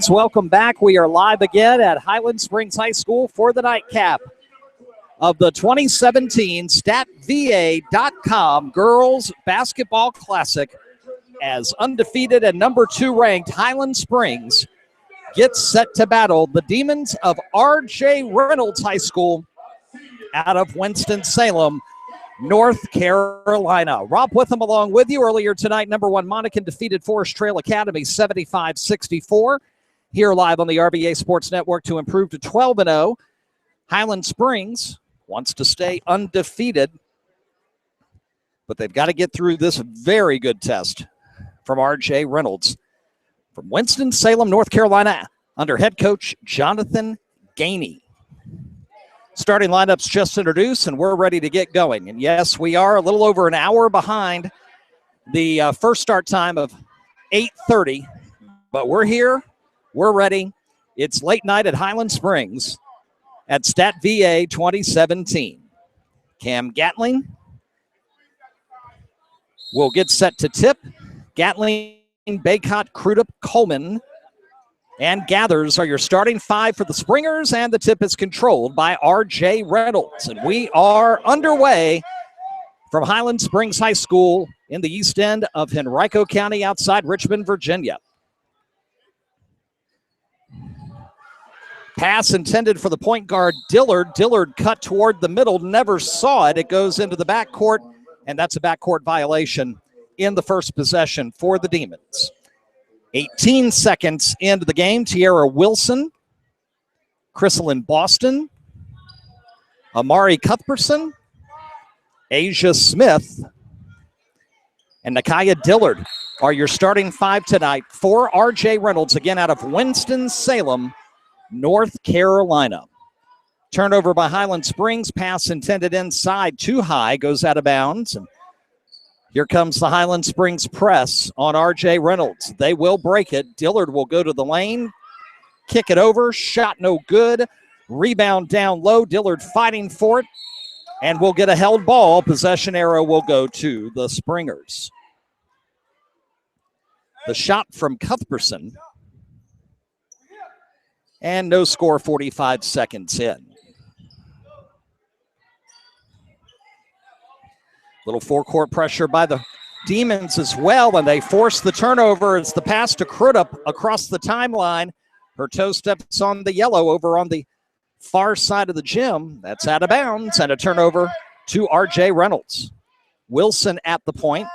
fans, welcome back. We are live again at Highland Springs High School for the nightcap of the 2017 StatVA.com Girls Basketball Classic, as undefeated and number 2 ranked Highland Springs gets set to battle the Demons of RJ Reynolds High School out of Winston-Salem, North Carolina. Rob Witham along with you. Earlier tonight, number 1 Monacan defeated Forest Trail Academy 75-64. Here live on the RVA Sports Network to improve to 12-0. Highland Springs wants to stay undefeated, but they've got to get through this very good test from RJ Reynolds from Winston-Salem, North Carolina, under head coach Jonathan Gainey. Starting lineups just introduced, and we're ready to get going. And yes, we are a little over an hour behind the first start time of 8:30, but we're here, we're ready. It's late night at Highland Springs at StatVA 2017. Cam Gatling will get set to tip. Gatling, Baycott, Crudup, Coleman, and Gathers are your starting 5 for the Springers, and the tip is controlled by RJ Reynolds. And we are underway from Highland Springs High School in the east end of Henrico County outside Richmond, Virginia. Pass intended for the point guard, Dillard. Dillard cut toward the middle, never saw it. It goes into the backcourt, and that's a backcourt violation in the first possession for the Demons. 18 seconds into the game, Tiara Wilson, Chrysalyn Boston, Amari Cuthbertson, Asia Smith, and Nakaya Dillard are your starting 5 tonight for RJ Reynolds, again out of Winston-Salem, North Carolina. Turnover by Highland Springs, pass intended inside, too high, goes out of bounds. And here comes the Highland Springs press on RJ Reynolds. They will break it. Dillard will go to the lane, kick it over, shot no good. Rebound down low, Dillard fighting for it, and we'll get a held ball. Possession arrow will go to the Springers. The shot from Cuthbertson, and no score 45 seconds in. Little forecourt pressure by the Demons as well, and they force the turnover. It's the pass to Crudup across the timeline. Her toe steps on the yellow over on the far side of the gym. That's out of bounds, and a turnover to RJ Reynolds. Wilson at the point.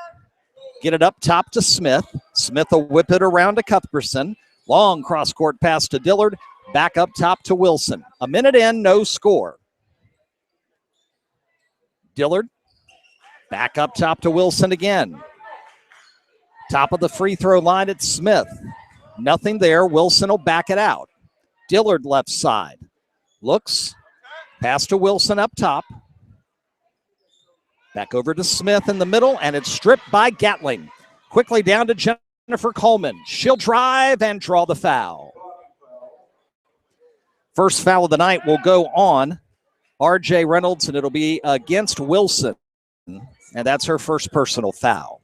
Get it up top to Smith. Smith will whip it around to Cuthbertson. Long cross-court pass to Dillard. Back up top to Wilson. A minute in, no score. Dillard. Back up top to Wilson again. Top of the free throw line, it's Smith. Nothing there. Wilson will back it out. Dillard left side. Looks. Pass to Wilson up top. Back over to Smith in the middle, and it's stripped by Gatling. Quickly down to Jennifer Coleman. She'll drive and draw the foul. First foul of the night will go on RJ Reynolds, and it'll be against Wilson. And that's her first personal foul.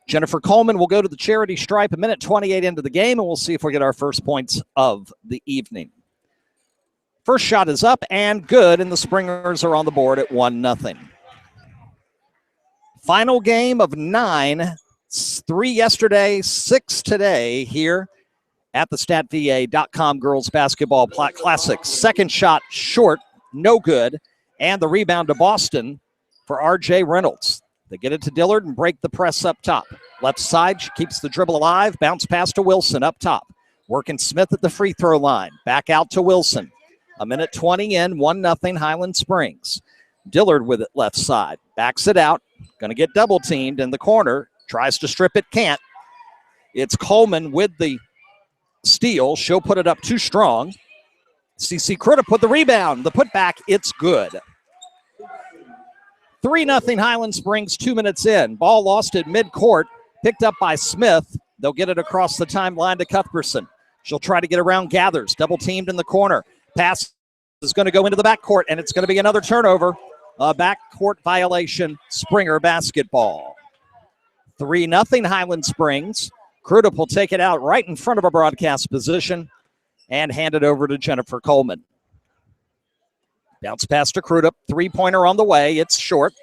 Jennifer Coleman will go to the charity stripe a minute 28 into the game, and we'll see if we get our first points of the evening. First shot is up and good, and the Springers are on the board at 1-0. Final game of 9, 3 yesterday, 6 today here at the StatVA.com Girls Basketball Classic. Second shot short, no good, and the rebound to Boston for RJ Reynolds. They get it to Dillard and break the press up top. Left side, she keeps the dribble alive. Bounce pass to Wilson up top. Working Smith at the free throw line. Back out to Wilson. A minute 20 in, 1-0 Highland Springs. Dillard with it left side. Backs it out. Going to get double teamed in the corner. Tries to strip it, can't. It's Coleman with the steal. She'll put it up too strong. CC Crudup with the rebound. The putback, it's good. 3-0 Highland Springs, 2 minutes in. Ball lost at midcourt, picked up by Smith. They'll get it across the timeline to Cuthbertson. She'll try to get around Gathers, double teamed in the corner. Pass is going to go into the backcourt, and it's going to be another turnover. A backcourt violation, Springer basketball. 3-0 Highland Springs. Crudup will take it out right in front of a broadcast position and hand it over to Jennifer Coleman. Bounce pass to Crudup. Three-pointer on the way. It's short.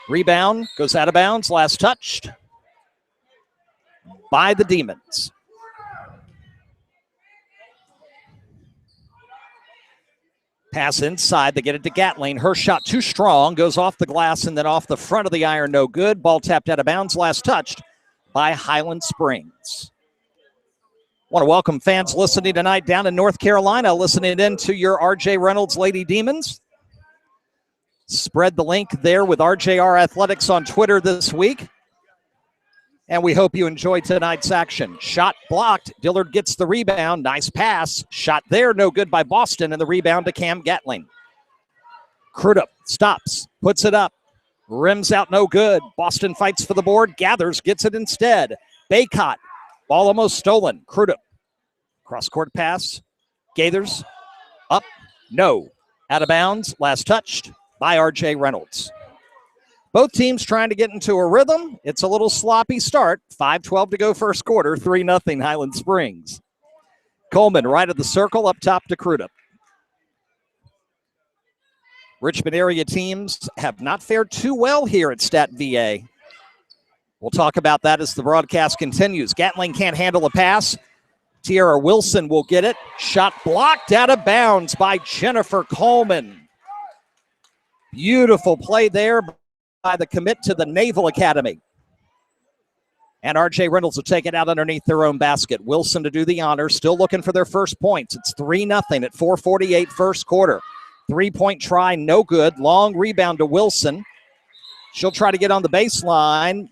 Rebound goes out of bounds. Last touched by the Demons. Pass inside. They get it to Gatling. Her shot too strong. Goes off the glass and then off the front of the iron. No good. Ball tapped out of bounds. Last touched by Highland Springs. Want to welcome fans listening tonight down in North Carolina, listening in to your RJ Reynolds Lady Demons. Spread the link there with RJR Athletics on Twitter this week. And we hope you enjoyed tonight's action. Shot blocked. Dillard gets the rebound. Nice pass. Shot there. No good by Boston. And the rebound to Cam Gatling. Crudup stops. Puts it up. Rims out. No good. Boston fights for the board. Gathers. Gets it instead. Baycott. Ball almost stolen. Crudup. Cross-court pass. Gathers. Up. No. Out of bounds. Last touched by RJ Reynolds. Both teams trying to get into a rhythm. It's a little sloppy start. 5:12 to go first quarter. 3-0 Highland Springs. Coleman right of the circle up top to Crudup. Richmond area teams have not fared too well here at Stat VA. We'll talk about that as the broadcast continues. Gatling can't handle a pass. Tiara Wilson will get it. Shot blocked out of bounds by Jennifer Coleman. Beautiful play there by the commit to the Naval Academy. And RJ Reynolds will take it out underneath their own basket. Wilson to do the honors, still looking for their first points. It's 3-0 at 4:48 first quarter. Three-point try, no good. Long rebound to Wilson. She'll try to get on the baseline,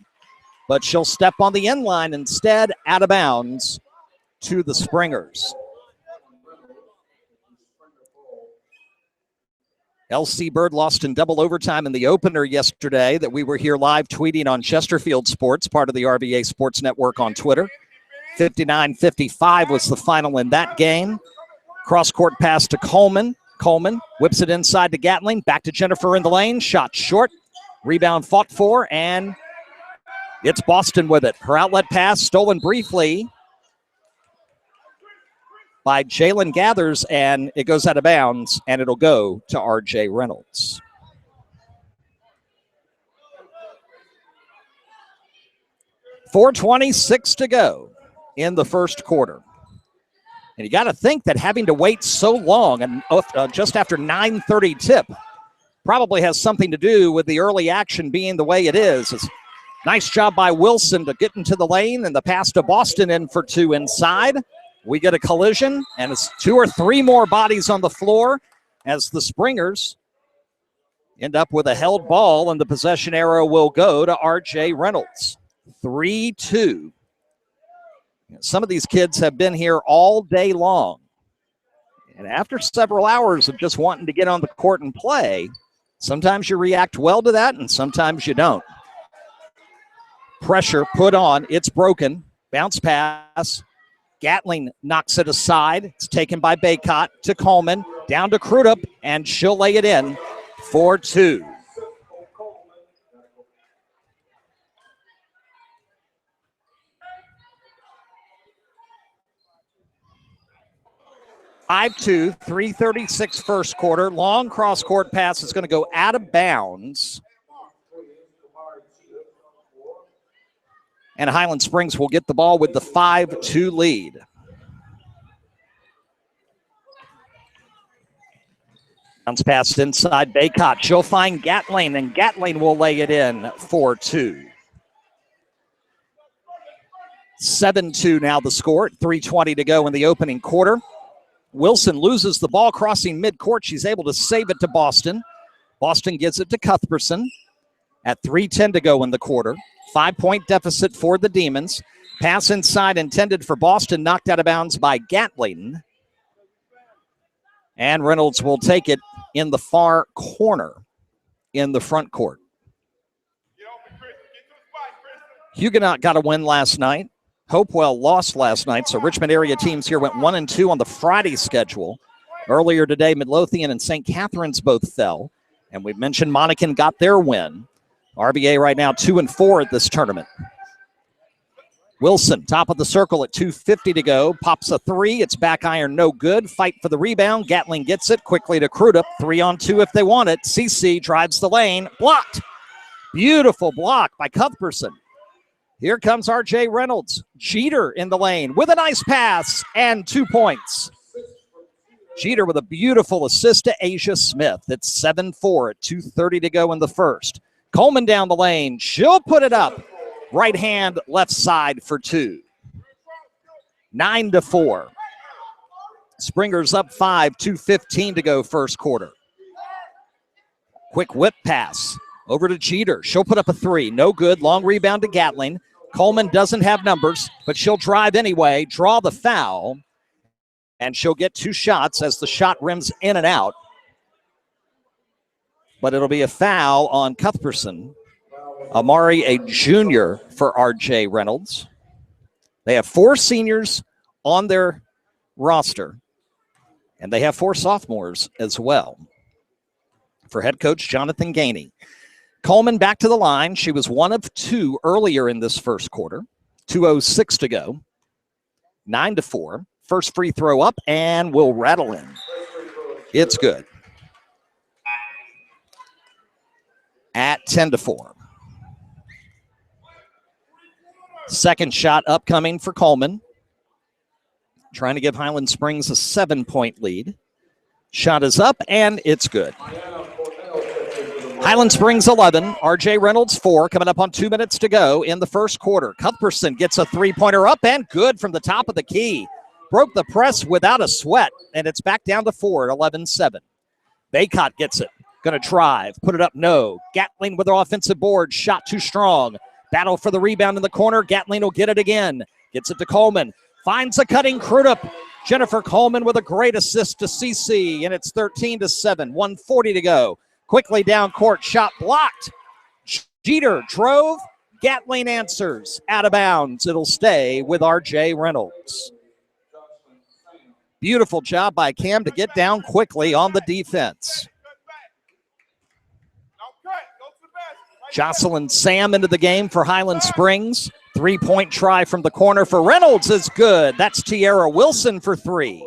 but she'll step on the end line instead, out of bounds to the Springers. LC Bird lost in double overtime in the opener yesterday that we were here live tweeting on Chesterfield Sports, part of the RVA Sports Network on Twitter. 59-55 was the final in that game. Cross-court pass to Coleman. Coleman whips it inside to Gatling. Back to Jennifer in the lane. Shot short. Rebound fought for, and it's Boston with it. Her outlet pass stolen briefly by Jalen Gathers, and it goes out of bounds, and it'll go to RJ Reynolds. .426 to go in the first quarter. And you got to think that having to wait so long, and just after 9:30 tip, probably has something to do with the early action being the way it is. It's nice job by Wilson to get into the lane, and the pass to Boston in for two inside. We get a collision, and it's two or three more bodies on the floor as the Springers end up with a held ball, and the possession arrow will go to RJ Reynolds. 3-2. Some of these kids have been here all day long. And after several hours of just wanting to get on the court and play, sometimes you react well to that, and sometimes you don't. Pressure put on. It's broken. Bounce pass. Gatling knocks it aside. It's taken by Baycott to Coleman. Down to Crudup, and she'll lay it in for two. (5-2), 3:36 first quarter. Long cross-court pass is going to go out of bounds. And Highland Springs will get the ball with the 5-2 lead. Bounce pass inside Baycott. She'll find Gatling, and Gatling will lay it in for two. 7-2 now the score. 3:20 to go in the opening quarter. Wilson loses the ball crossing midcourt. She's able to save it to Boston. Boston gives it to Cuthbertson at 3:10 to go in the quarter. 5-point deficit for the Demons. Pass inside intended for Boston, knocked out of bounds by Gatling. And Reynolds will take it in the far corner in the front court. Huguenot got a win last night. Hopewell lost last night, so Richmond area teams here went 1-2 on the Friday schedule. Earlier today, Midlothian and St. Catharines both fell, and we mentioned Monacan got their win. RVA right now 2-4 at this tournament. Wilson, top of the circle at 2:50 to go. Pops a three. It's back iron, no good. Fight for the rebound. Gatling gets it quickly to Crudup. 3-on-2 if they want it. CC drives the lane. Blocked. Beautiful block by Cuthbertson. Here comes RJ Reynolds. Jeter in the lane with a nice pass and 2 points. Jeter with a beautiful assist to Asia Smith. It's 7-4 at 2:30 to go in the first. Coleman down the lane. She'll put it up. Right hand, left side for two. 9-4. Springer's up 5, 2:15 to go first quarter. Quick whip pass over to Jeter. She'll put up a three. No good. Long rebound to Gatling. Coleman doesn't have numbers, but she'll drive anyway, draw the foul, and she'll get 2 shots as the shot rims in and out. But it'll be a foul on Cuthbertson. Amari, a junior for RJ Reynolds. They have 4 seniors on their roster, and they have 4 sophomores as well for head coach Jonathan Gainey. Coleman back to the line. She was 1 of 2 earlier in this first quarter. 2:06 to go. 9-4. First free throw up and will rattle in. It's good. At 10-4. Second shot upcoming for Coleman. Trying to give Highland Springs a 7-point lead. Shot is up and it's good. Highland Springs 11, RJ Reynolds 4, coming up on 2 minutes to go in the first quarter. Cuthbertson gets a three-pointer up and good from the top of the key. Broke the press without a sweat, and it's back down to 4 at 11-7. Baycott gets it. Going to drive. Put it up, no. Gatling with her offensive board. Shot too strong. Battle for the rebound in the corner. Gatling will get it again. Gets it to Coleman. Finds a cutting Crudup. Jennifer Coleman with a great assist to CC, and it's 13-7. 1:40 to go. Quickly down court. Shot blocked. Jeter drove. Gatling answers. Out of bounds. It'll stay with RJ Reynolds. Beautiful job by Cam to get down quickly on the defense. Jocelyn Sam into the game for Highland Springs. 3-point try from the corner for Reynolds is good. That's Tiara Wilson for 3.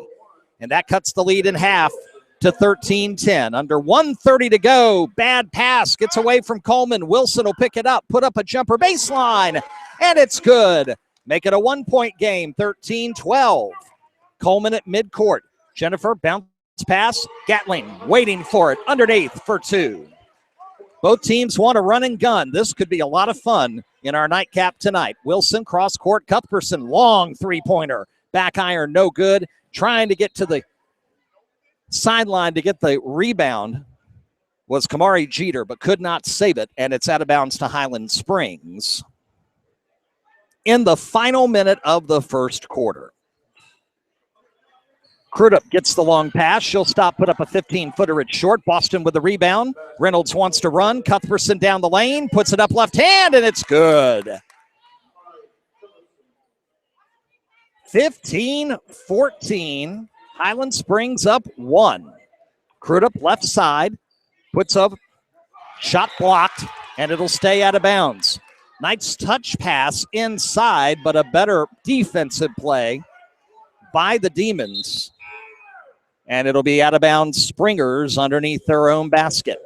And that cuts the lead in half to 13-10. Under 1:30 to go. Bad pass. Gets away from Coleman. Wilson will pick it up. Put up a jumper baseline. And it's good. Make it a 1-point game. 13-12. Coleman at midcourt. Jennifer bounce pass. Gatling waiting for it. Underneath for 2. Both teams want to run and gun. This could be a lot of fun in our nightcap tonight. Wilson cross court. Cuthbertson long three-pointer. Back iron no good. Trying to get to the sideline to get the rebound was Kamari Jeter, but could not save it, and it's out of bounds to Highland Springs in the final minute of the first quarter. Crudup gets the long pass. She'll stop, put up a 15-footer at short. Boston with the rebound. Reynolds wants to run. Cuthbertson down the lane. Puts it up left hand, and it's good. 15-14. Highland Springs up 1. Crudup left side. Puts up. Shot blocked, and it'll stay out of bounds. Nice touch pass inside, but a better defensive play by the Demons. And it'll be out of bounds Springers underneath their own basket.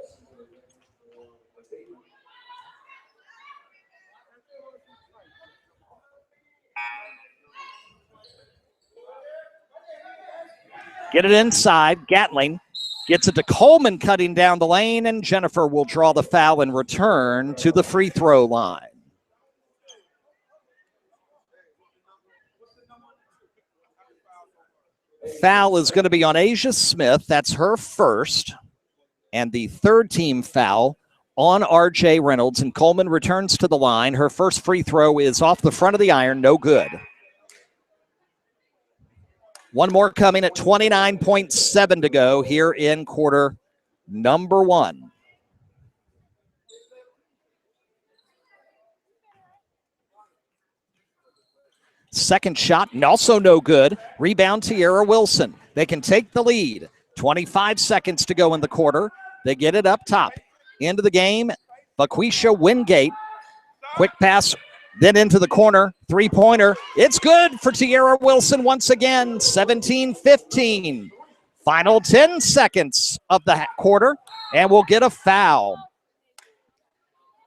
Get it inside. Gatling gets it to Coleman cutting down the lane, and Jennifer will draw the foul and return to the free throw line. Foul is going to be on Asia Smith. That's her first. And the third team foul on RJ Reynolds. And Coleman returns to the line. Her first free throw is off the front of the iron. No good. One more coming at 29.7 to go here in quarter number 1. Second shot, and also no good. Rebound, Tiara Wilson. They can take the lead. 25 seconds to go in the quarter. They get it up top. Into the game, Vaquisha Wingate. Quick pass Then into the corner, three-pointer. It's good for Tiara Wilson once again, 17-15. Final 10 seconds of the quarter, and we'll get a foul.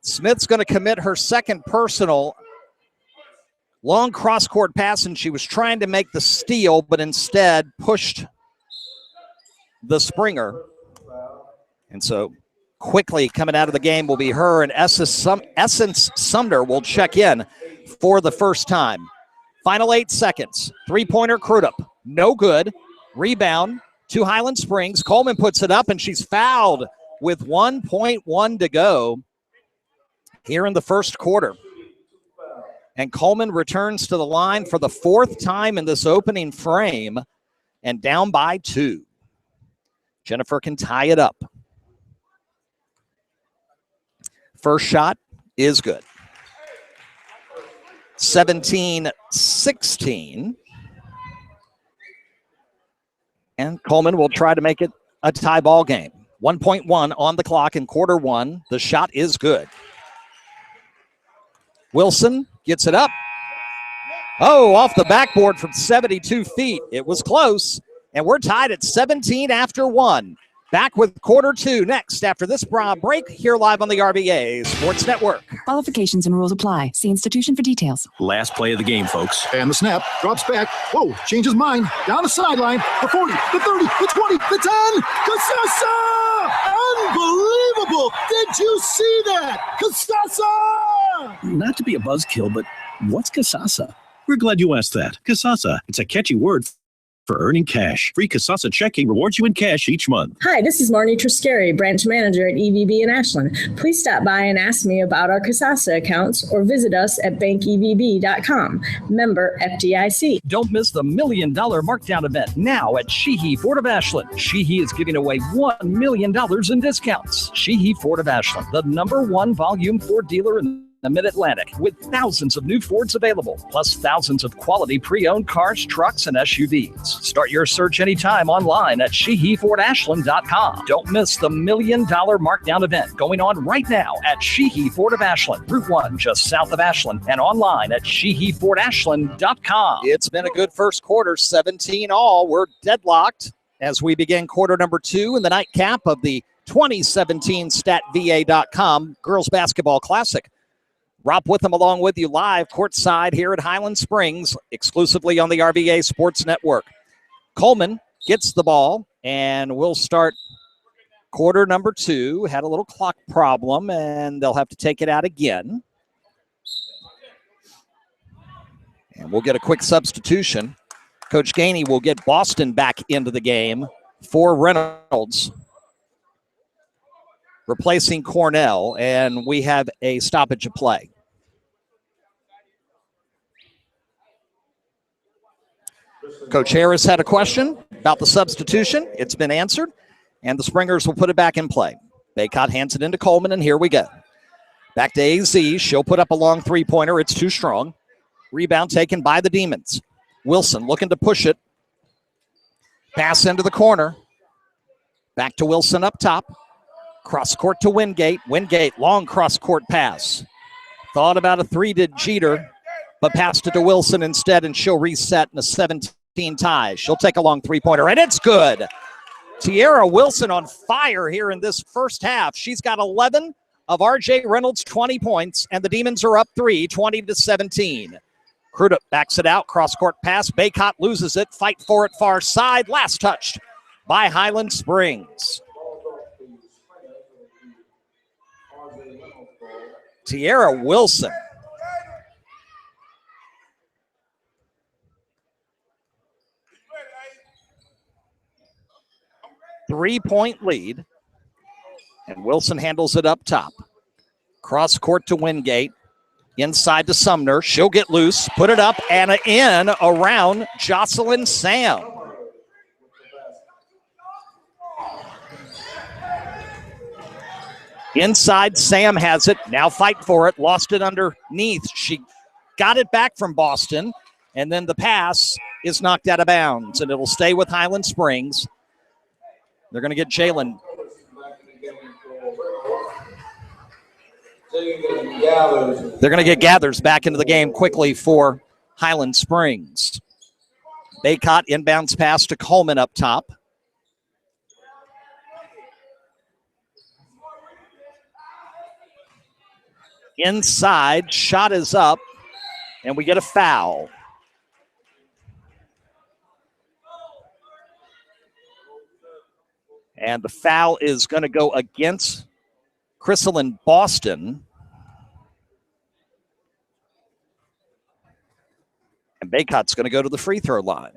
Smith's going to commit her second personal. Long cross-court pass, and she was trying to make the steal, but instead pushed the Springer. And so quickly coming out of the game will be her, and Essence Sumner will check in for the first time. Final 8 seconds. Three-pointer Crudup. No good. Rebound to Highland Springs. Coleman puts it up, and she's fouled with 1.1 to go here in the first quarter. And Coleman returns to the line for the fourth time in this opening frame and down by 2. Jennifer can tie it up. First shot is good. 17-16. And Coleman will try to make it a tie ball game. 1.1 on the clock in quarter one. The shot is good. Wilson gets it up. Oh, off the backboard from 72 feet. It was close. And we're tied at 17 after 1. Back with quarter 2 next after this break here live on the RVA Sports Network. Qualifications and rules apply. See institution for details. Last play of the game, folks. And the snap drops back. Whoa, changes mind. Down the sideline. The 40, the 30, the 20, the 10. Casasa! Unbelievable! Did you see that? Casasa! Not to be a buzzkill, but what's Casasa? We're glad you asked that. Casasa. It's a catchy word for earning cash. Free Casasa checking rewards you in cash each month. Hi, this is Marnie Triscari, branch manager at EVB in Ashland. Please stop by and ask me about our Casasa accounts or visit us at bankevb.com. Member FDIC. Don't miss the $1 million markdown event now at Sheehy Ford of Ashland. Sheehy is giving away $1 million in discounts. Sheehy Ford of Ashland, the #1 volume Ford dealer in the Mid-Atlantic, with thousands of new Fords available, plus thousands of quality pre-owned cars, trucks, and SUVs. Start your search anytime online at SheehyFordAshland.com. Don't miss the $1 million markdown event going on right now at Sheehy Ford of Ashland, Route 1, just south of Ashland, and online at SheehyFordAshland.com. It's been a good first quarter, 17 all. We're deadlocked as we begin quarter number 2 in the nightcap of the 2017 StatVA.com Girls Basketball Classic. Rob Witham along with you live courtside here at Highland Springs, exclusively on the RVA Sports Network. Coleman gets the ball, and we'll start quarter number 2. Had a little clock problem, and they'll have to take it out again. And we'll get a quick substitution. Coach Gainey will get Boston back into the game for Reynolds, replacing Cornell, and we have a stoppage of play. Coach Harris had a question about the substitution. It's been answered, and the Springers will put it back in play. Baycott hands it into Coleman, and here we go. Back to AZ. She'll put up a long three-pointer. It's too strong. Rebound taken by the Demons. Wilson looking to push it. Pass into the corner. Back to Wilson up top. Cross court to Wingate. Wingate, long cross court pass. Thought about a three to Jeter, but passed it to Wilson instead, and she'll reset in a 17 tie. She'll take a long three-pointer, and it's good. Tiara Wilson on fire here in this first half. She's got 11 of RJ Reynolds' 20 points, and the Demons are up 3, 20-17. Crudup backs it out. Cross court pass. Baycott loses it. Fight for it far side. Last touched by Highland Springs. Tiara Wilson. Three-point lead. And Wilson handles it up top. Cross court to Wingate. Inside to Sumner. She'll get loose. Put it up and in around Jocelyn Sam. Inside, Sam has it. Now fight for it. Lost it underneath. She got it back from Boston. And then the pass is knocked out of bounds. And it'll stay with Highland Springs. They're going to get Jalen. They're going to get Gathers back into the game quickly for Highland Springs. Baycott inbounds pass to Coleman up top. Inside, shot is up, and we get a foul. And the foul is going to go against Chrysalin Boston. And Baycott's going to go to the free throw line.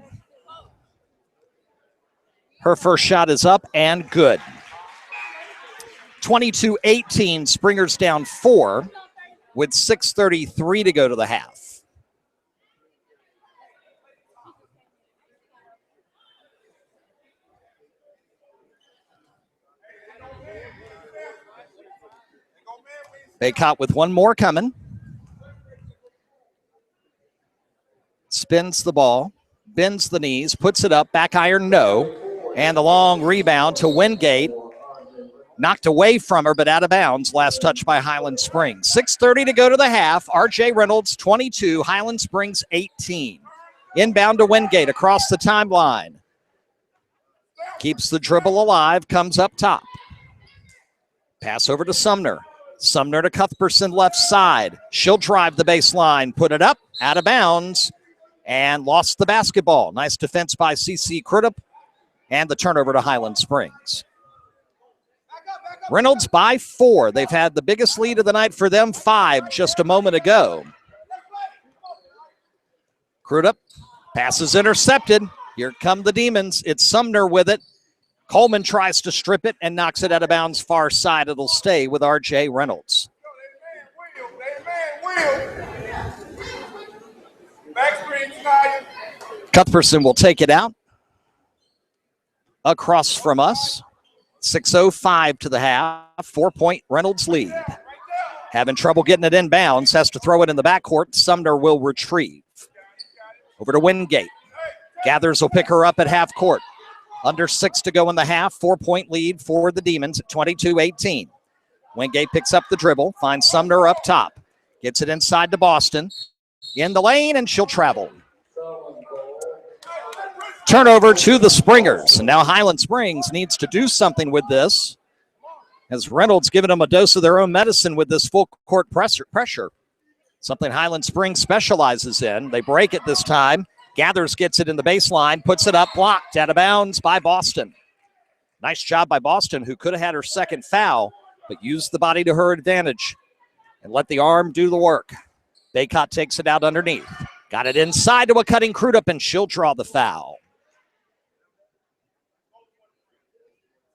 Her first shot is up and good. 22-18, Springers down 4 with 6:33 to go to the half. Baycott with one more coming. Spins the ball, bends the knees, puts it up, back iron, no. And the long rebound to Wingate. Knocked away from her, but out of bounds. Last touch by Highland Springs. 6:30 to go to the half. RJ Reynolds, 22. Highland Springs, 18. Inbound to Wingate across the timeline. Keeps the dribble alive, comes up top. Pass over to Sumner. Sumner to Cuthbertson left side. She'll drive the baseline, put it up, out of bounds, and lost the basketball. Nice defense by C.C. Crudup, and the turnover to Highland Springs. Reynolds by 4. They've had the biggest lead of the night for them, 5 just a moment ago. Crudup, pass is intercepted. Here come the Demons. It's Sumner with it. Coleman tries to strip it and knocks it out of bounds far side. It'll stay with RJ Reynolds. Cuthbertson will take it out. Across from us. 6:05 to the half. 4-point Reynolds lead. Having trouble getting it inbounds. Has to throw it in the backcourt. Sumner will retrieve. Over to Wingate. Gathers will pick her up at half court. Under 6 to go in the half. 4-point lead for the Demons at 22-18. Wingate picks up the dribble. Finds Sumner up top. Gets it inside to Boston. In the lane, and she'll travel. Turnover to the Springers. And now Highland Springs needs to do something with this, as Reynolds giving them a dose of their own medicine with this full court pressure. Something Highland Springs specializes in. They break it this time. Gathers gets it in the baseline, puts it up, blocked, out of bounds by Boston. Nice job by Boston, who could have had her second foul, but used the body to her advantage and let the arm do the work. Baycott takes it out underneath. Got it inside to a cutting Crudup, and she'll draw the foul.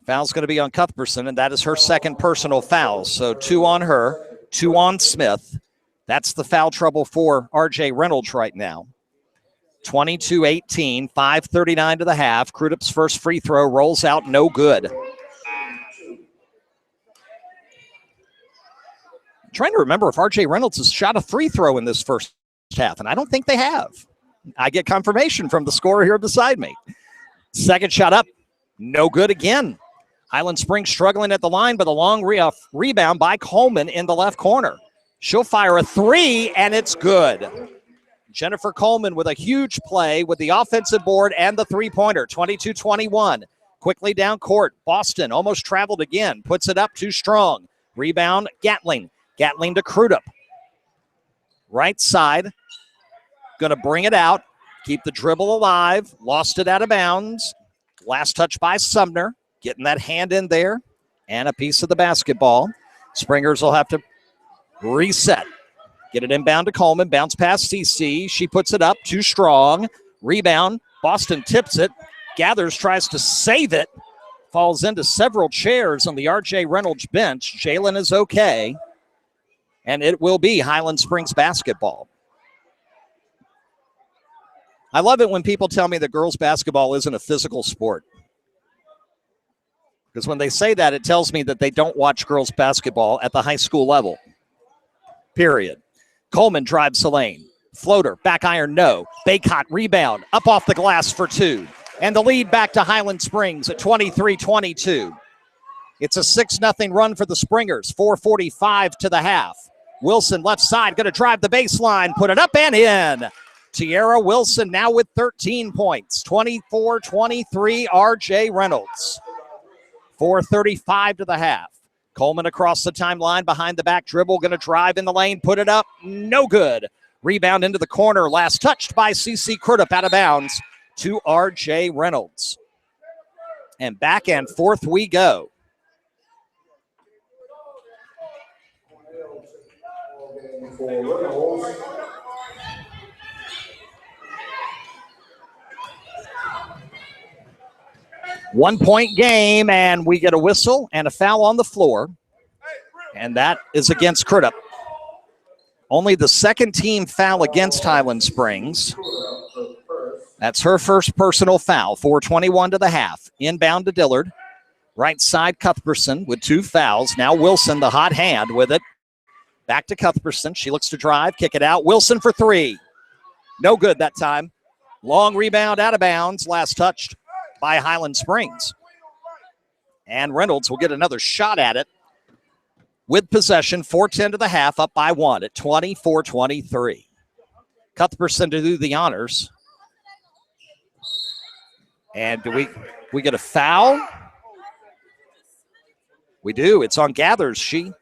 Foul's going to be on Cuthbertson, and that is her second personal foul. So 2 on her, 2 on Smith. That's the foul trouble for RJ Reynolds right now. 22-18, 5:39 to the half. Crudup's first free throw rolls out, no good. I'm trying to remember if RJ Reynolds has shot a free throw in this first half, and I don't think they have. I get confirmation from the scorer here beside me. Second shot up, no good again. Highland Springs struggling at the line, but a long rebound by Coleman in the left corner. She'll fire a 3, and it's good. Jennifer Coleman with a huge play with the offensive board and the three-pointer, 22-21. Quickly down court. Boston almost traveled again. Puts it up too strong. Rebound, Gatling. Gatling to Crudup. Right side. Going to bring it out. Keep the dribble alive. Lost it out of bounds. Last touch by Sumner. Getting that hand in there. And a piece of the basketball. Springers will have to reset. Get it inbound to Coleman. Bounce past CC. She puts it up. Too strong. Rebound. Boston tips it. Gathers, tries to save it. Falls into several chairs on the RJ Reynolds bench. Jalen is okay. And it will be Highland Springs basketball. I love it when people tell me that girls basketball isn't a physical sport. Because when they say that, it tells me that they don't watch girls basketball at the high school level. Period. Coleman drives the lane. Floater, back iron, no. Baycott rebound, up off the glass for 2. And the lead back to Highland Springs at 23-22. It's a 6-0 run for the Springers. 4:45 to the half. Wilson left side, going to drive the baseline, put it up and in. Tiara Wilson now with 13 points. 24-23, RJ Reynolds. 4:35 to the half. Coleman across the timeline, behind the back dribble, going to drive in the lane, put it up, no good. Rebound into the corner, last touched by CC Crudup, out of bounds to RJ Reynolds. And back and forth we go. One-point game, and we get a whistle and a foul on the floor, and that is against Crudup. Only the second team foul against Highland Springs. That's her first personal foul. 4:21 to the half. Inbound to Dillard. Right side, Cuthbertson with 2 fouls. Now Wilson, the hot hand with it. Back to Cuthbertson. She looks to drive, kick it out. Wilson for 3. No good that time. Long rebound out of bounds. Last touched by Highland Springs. And Reynolds will get another shot at it with possession. 4:10 to the half, up by 1 at 24-23. Cuthbertson to do the honors. And do we get a foul? We do. It's on Gathers. She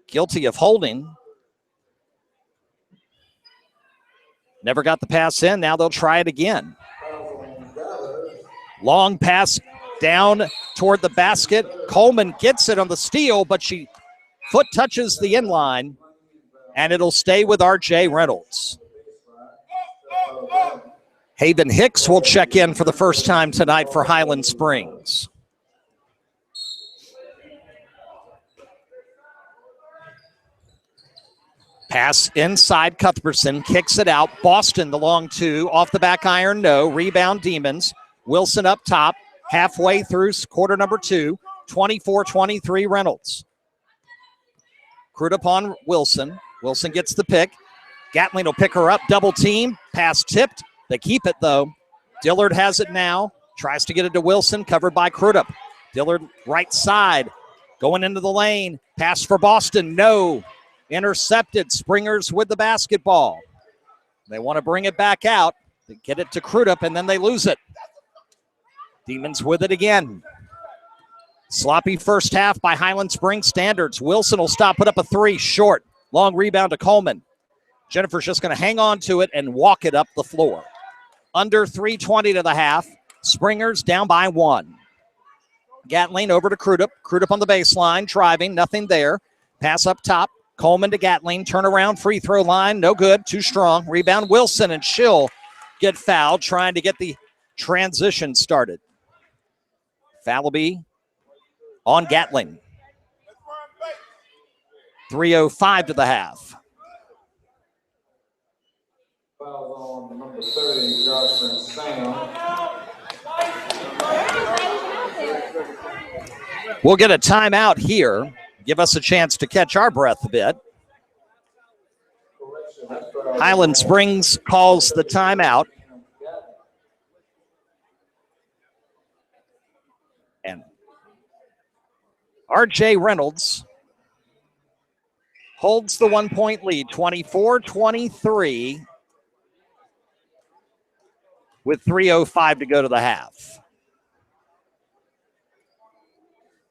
guilty of holding. Never got the pass in. Now they'll try it again. Long pass down toward the basket. Coleman gets it on the steal, but she foot touches the inline, and it'll stay with RJ Reynolds. Haven Hicks will check in for the first time tonight for Highland Springs. Pass inside, Cuthbertson kicks it out. Boston, the long 2, off the back iron, no. Rebound, Demons. Wilson up top, halfway through quarter number 2, 24-23 Reynolds. Crudup on Wilson. Wilson gets the pick. Gatling will pick her up, double team, pass tipped. They keep it though. Dillard has it now, tries to get it to Wilson, covered by Crudup. Dillard right side, going into the lane, pass for Boston, no. Intercepted, Springers with the basketball. They want to bring it back out. They get it to Crudup and then they lose it. Demons with it again. Sloppy first half by Highland Springs standards. Wilson will stop, put up a 3, short. Long rebound to Coleman. Jennifer's just going to hang on to it and walk it up the floor. Under 3:20 to the half. Springers down by 1. Gatling over to Crudup. Crudup on the baseline, driving, nothing there. Pass up top. Coleman to Gatling, turnaround, free throw line, no good, too strong. Rebound Wilson, and she'll get fouled trying to get the transition started. Foul will be on Gatling. 3:05 to the half. Foul on number 30, Johnson Sam. We'll get a timeout here. Give us a chance to catch our breath a bit. Highland Springs calls the timeout. And RJ Reynolds holds the 1-point lead, 24-23, with 3:05 to go to the half.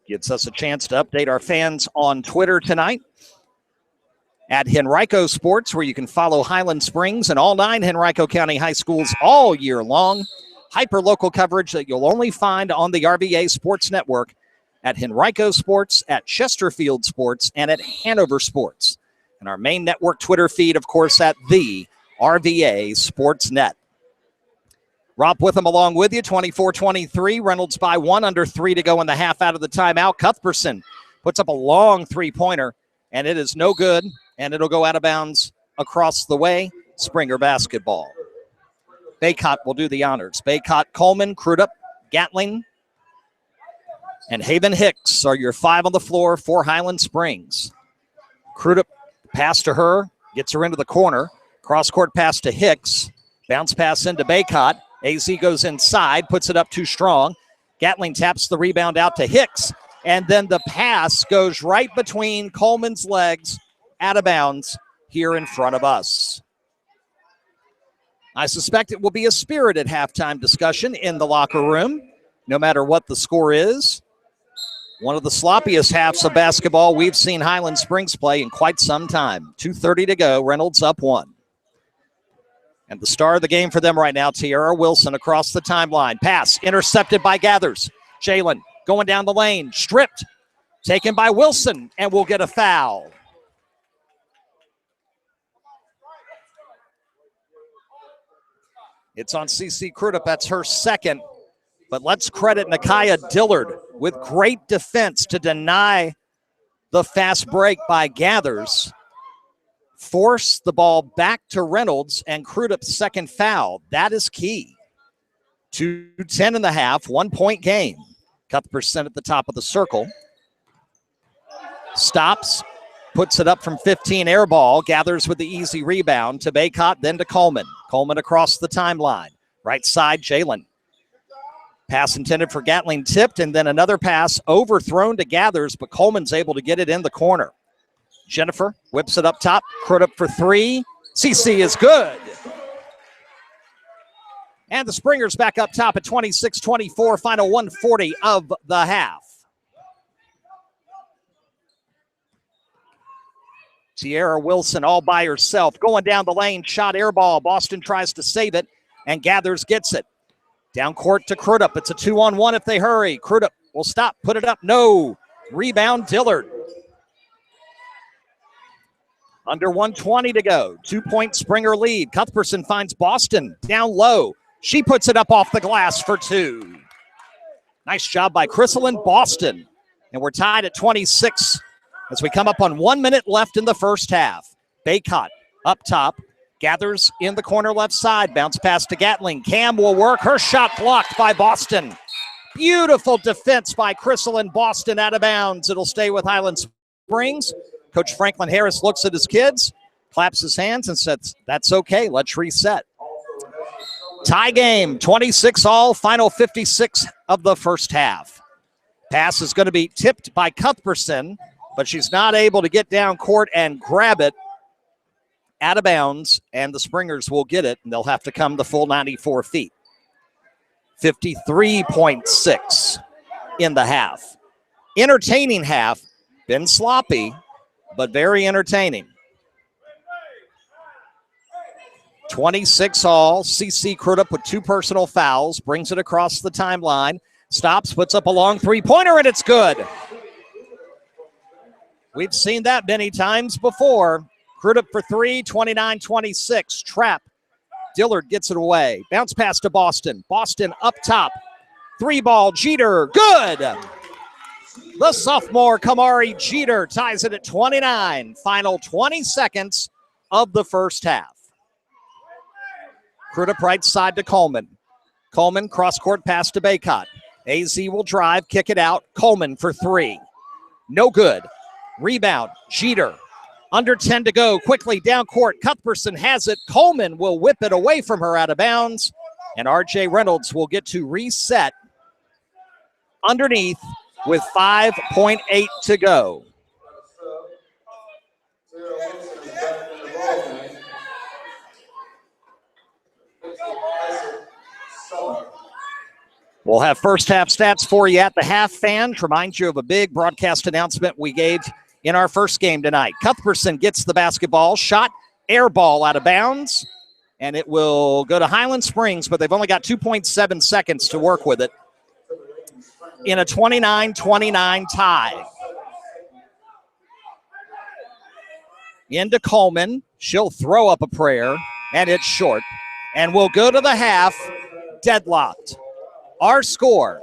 Gives us a chance to update our fans on Twitter tonight at Henrico Sports, where you can follow Highland Springs and all 9 Henrico County high schools all year long. Hyper-local coverage that you'll only find on the RVA Sports Network at Henrico Sports, at Chesterfield Sports, and at Hanover Sports. And our main network Twitter feed, of course, at the RVA Sports Net. Rob Witham along with you, 24-23. Reynolds by 1, under 3 to go in the half out of the timeout. Cuthbertson puts up a long 3-pointer, and it is no good, and it'll go out of bounds across the way. Springer basketball. Baycott will do the honors. Baycott, Coleman, Crudup, Gatling, and Haven Hicks are your 5 on the floor for Highland Springs. Crudup pass to her, gets her into the corner. Cross-court pass to Hicks. Bounce pass into Baycott. AZ goes inside, puts it up too strong. Gatling taps the rebound out to Hicks. And then the pass goes right between Coleman's legs, out of bounds here in front of us. I suspect it will be a spirited halftime discussion in the locker room, no matter what the score is. One of the sloppiest halves of basketball we've seen Highland Springs play in quite some time. 2:30 to go, Reynolds up 1. And the star of the game for them right now, Tiara Wilson across the timeline. Pass intercepted by Gathers. Jalen going down the lane, stripped, taken by Wilson, and will get a foul. It's on CC Crudup. That's her second. But let's credit Nakia Dillard with great defense to deny the fast break by Gathers. Force the ball back to Reynolds and Crudup's second foul. That is key. 2:10 in the half, 1 point game. Cuthbertson at the top of the circle. Stops, puts it up from 15, air ball. Gathers with the easy rebound to Baycott, then to Coleman. Coleman across the timeline. Right side, Jalen. Pass intended for Gatling, tipped, and then another pass overthrown to Gathers, but Coleman's able to get it in the corner. Jennifer whips it up top. Crudup for 3. CC is good. And the Springers back up top at 26-24, final 1:40 of the half. Tiara Wilson all by herself, going down the lane, shot air ball. Boston tries to save it, and Gathers gets it. Down court to Crudup. It's a 2-on-1 if they hurry. Crudup will stop, put it up. No. Rebound, Dillard. Under 1:20 to go. 2-point Springer lead. Cuthbertson finds Boston down low. She puts it up off the glass for 2. Nice job by Chrysalyn Boston. And we're tied at 26 as we come up on 1 minute left in the first half. Baycott up top. Gathers in the corner left side. Bounce pass to Gatling. Cam will work. Her shot blocked by Boston. Beautiful defense by Chrysalyn Boston, out of bounds. It'll stay with Highland Springs. Coach Franklin Harris looks at his kids, claps his hands, and says, that's okay. Let's reset. Tie game, 26 all, final 56 of the first half. Pass is going to be tipped by Cuthbertson, but she's not able to get down court and grab it. Out of bounds, and the Springers will get it, and they'll have to come the full 94 feet. 53.6 in the half. Entertaining half, been sloppy, but very entertaining. 26 all. CC Crudup with 2 personal fouls, brings it across the timeline, stops, puts up a long three-pointer, and it's good. We've seen that many times before. Crudup for 3, 29-26. Trap. Dillard gets it away. Bounce pass to Boston. Boston up top. 3-ball, Jeter, good. The sophomore Kamari Jeter ties it at 29. Final 20 seconds of the first half. Crudup right side to Coleman. Coleman cross-court pass to Baycott. AZ will drive, kick it out. Coleman for 3. No good. Rebound, Jeter. Under 10 to go. Quickly down court. Cuthbertson has it. Coleman will whip it away from her out of bounds. And RJ Reynolds will get to reset underneath with 5.8 to go. We'll have first half stats for you at the half, fan. To remind you of a big broadcast announcement we gave in our first game tonight. Cuthbertson gets the basketball, shot, air ball out of bounds, and it will go to Highland Springs, but they've only got 2.7 seconds to work with it in a 29-29 tie. Into Coleman. She'll throw up a prayer, and it's short. And we'll go to the half deadlocked. Our score,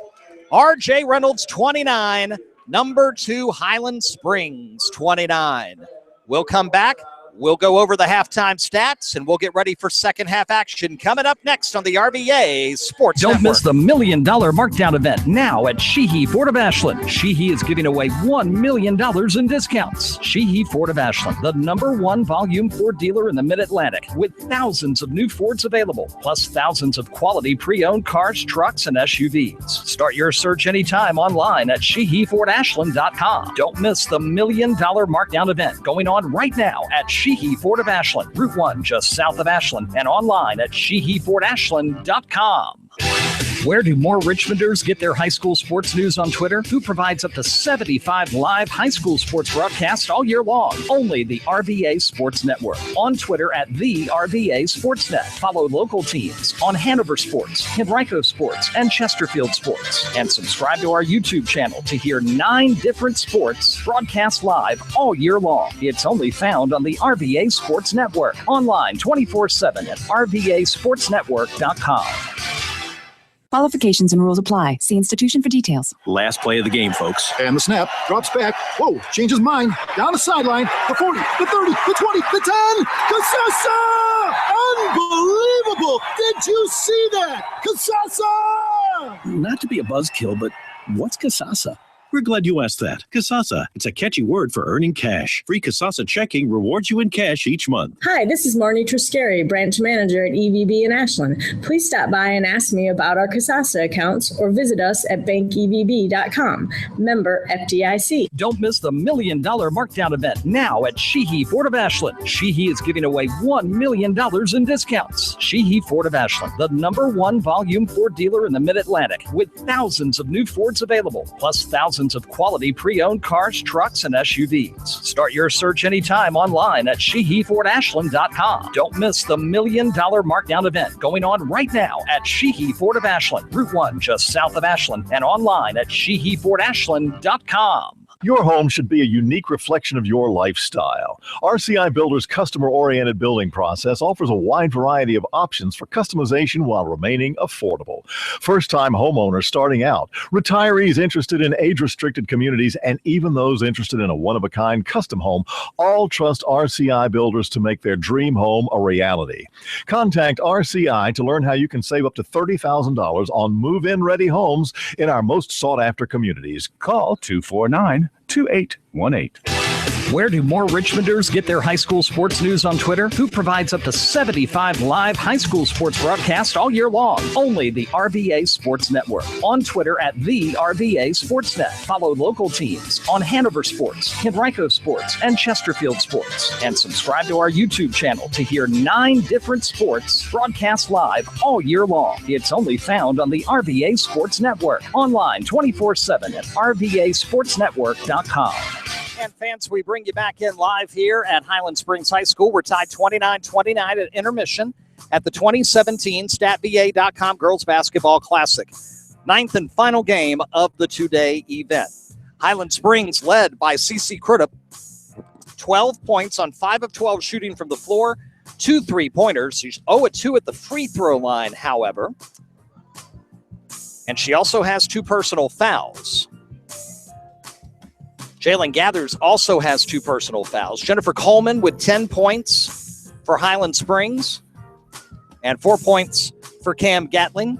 RJ Reynolds 29, number 2 Highland Springs 29. We'll come back We'll go over the halftime stats, and we'll get ready for second half action coming up next on the RVA Sports Don't Network. miss the $1 million markdown event now at Sheehy Ford of Ashland. Sheehy is giving away $1 million in discounts. Sheehy Ford of Ashland, the #1 volume Ford dealer in the Mid-Atlantic, with thousands of new Fords available, plus thousands of quality pre-owned cars, trucks, and SUVs. Start your search anytime online at SheehyFordAshland.com. Don't miss the $1 million markdown event going on right now at Sheehy Ford of Ashland, Route 1 just south of Ashland, and online at SheehyFordAshland.com. Where do more Richmonders get their high school sports news on Twitter? Who provides up to 75 live high school sports broadcasts all year long? Only the RVA Sports Network. On Twitter at the RVA Sportsnet. Follow local teams on Hanover Sports, Henrico Sports, and Chesterfield Sports. And subscribe to our YouTube channel to hear 9 different sports broadcast live all year long. It's only found on the RVA Sports Network. Online 24/7 at RVASportsNetwork.com. Qualifications and rules apply. See institution for details. Last play of the game, folks. And the snap, drops back. Whoa, changes mind. Down the sideline. The 40, the 30, the 20, the 10. Kasasa! Unbelievable! Did you see that? Kasasa! Not to be a buzzkill, but what's Kasasa? We're glad you asked that. Kasasa, it's a catchy word for earning cash. Free Kasasa checking rewards you in cash each month. Hi, this is Marnie Triscari, branch manager at EVB in Ashland. Please stop by and ask me about our Kasasa accounts or visit us at bankevb.com. Member FDIC. Don't miss the $1 million markdown event now at Sheehy Ford of Ashland. Sheehy is giving away $1 million in discounts. Sheehy Ford of Ashland, the #1 volume Ford dealer in the Mid-Atlantic, with thousands of new Fords available, plus thousands of quality pre-owned cars, trucks, and SUVs. Start your search anytime online at SheehyFordAshland.com. Don't miss the $1 million markdown event going on right now at Sheehy Ford of Ashland, Route 1 just south of Ashland, and online at SheehyFordAshland.com. Your home should be a unique reflection of your lifestyle. RCI Builder's customer-oriented building process offers a wide variety of options for customization while remaining affordable. First-time homeowners starting out, retirees interested in age-restricted communities, and even those interested in a one-of-a-kind custom home all trust RCI Builders to make their dream home a reality. Contact RCI to learn how you can save up to $30,000 on move-in ready homes in our most sought-after communities. Call 249-2818. Where do more Richmonders get their high school sports news on Twitter? Who provides up to 75 live high school sports broadcasts all year long? Only the RVA Sports Network. On Twitter at the RVA Sportsnet. Follow local teams on Hanover Sports, Henrico Sports, and Chesterfield Sports. And subscribe to our YouTube channel to hear 9 different sports broadcast live all year long. It's only found on the RVA Sports Network. Online 24/7 at RVASportsNetwork.com. And fans, we bring you back in live here at Highland Springs High School. We're tied 29-29 at intermission at the 2017 StatVA.com Girls Basketball Classic. 9th and final game of the two-day event. Highland Springs led by Cece Crudup. 12 points on 5 of 12 shooting from the floor. 2 3-pointers. She's 0-2 at the free throw line, however. And she also has 2 personal fouls. Jalen Gathers also has 2 personal fouls. Jennifer Coleman with 10 points for Highland Springs and 4 points for Cam Gatling.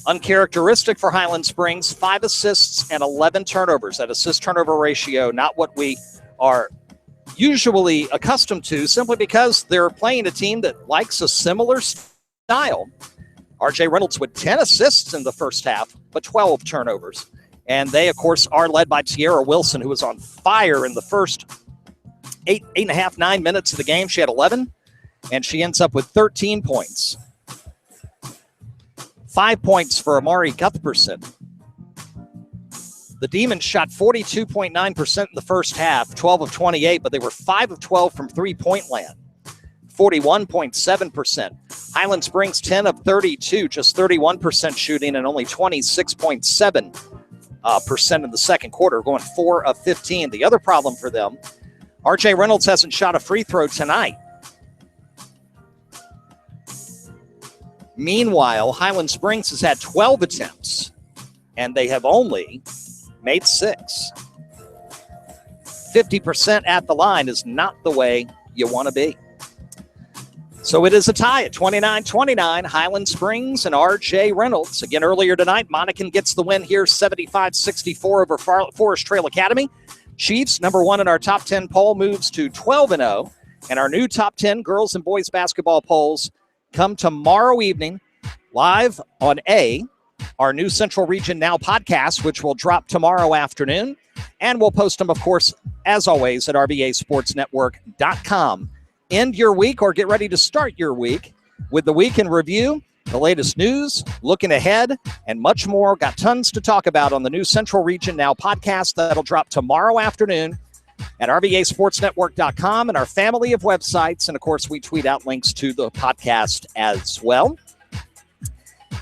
Uncharacteristic for Highland Springs, 5 assists and 11 turnovers. That assist-turnover ratio, not what we are usually accustomed to, simply because they're playing a team that likes a similar style. RJ Reynolds with 10 assists in the first half, but 12 turnovers. And they, of course, are led by Tiara Wilson, who was on fire in the first 8.5, 9 minutes of the game. She had 11, and she ends up with 13 points. 5 points for Amari Cuthbertson. The Demons shot 42.9% in the first half, 12 of 28, but they were 5 of 12 from three-point land, 41.7%. Highland Springs, 10 of 32, just 31% shooting and only 26.7% in the second quarter, going 4 of 15. The other problem for them, RJ Reynolds hasn't shot a free throw tonight. Meanwhile, Highland Springs has had 12 attempts, and they have only made 6. 50% at the line is not the way you want to be. So it is a tie at 29-29, Highland Springs and RJ Reynolds. Again, earlier tonight, Monacan gets the win here, 75-64 over Forest Trail Academy. Chiefs, number 1 in our top 10 poll, moves to 12-0. And our new top 10 girls and boys basketball polls come tomorrow evening live on our new Central Region Now podcast, which will drop tomorrow afternoon. And we'll post them, of course, as always, at RVASportsNetwork.com. End your week or get ready to start your week with the Week in Review, the latest news, looking ahead, and much more. Got tons to talk about on the new Central Region Now podcast that'll drop tomorrow afternoon at RVASportsNetwork.com and our family of websites. And, of course, we tweet out links to the podcast as well.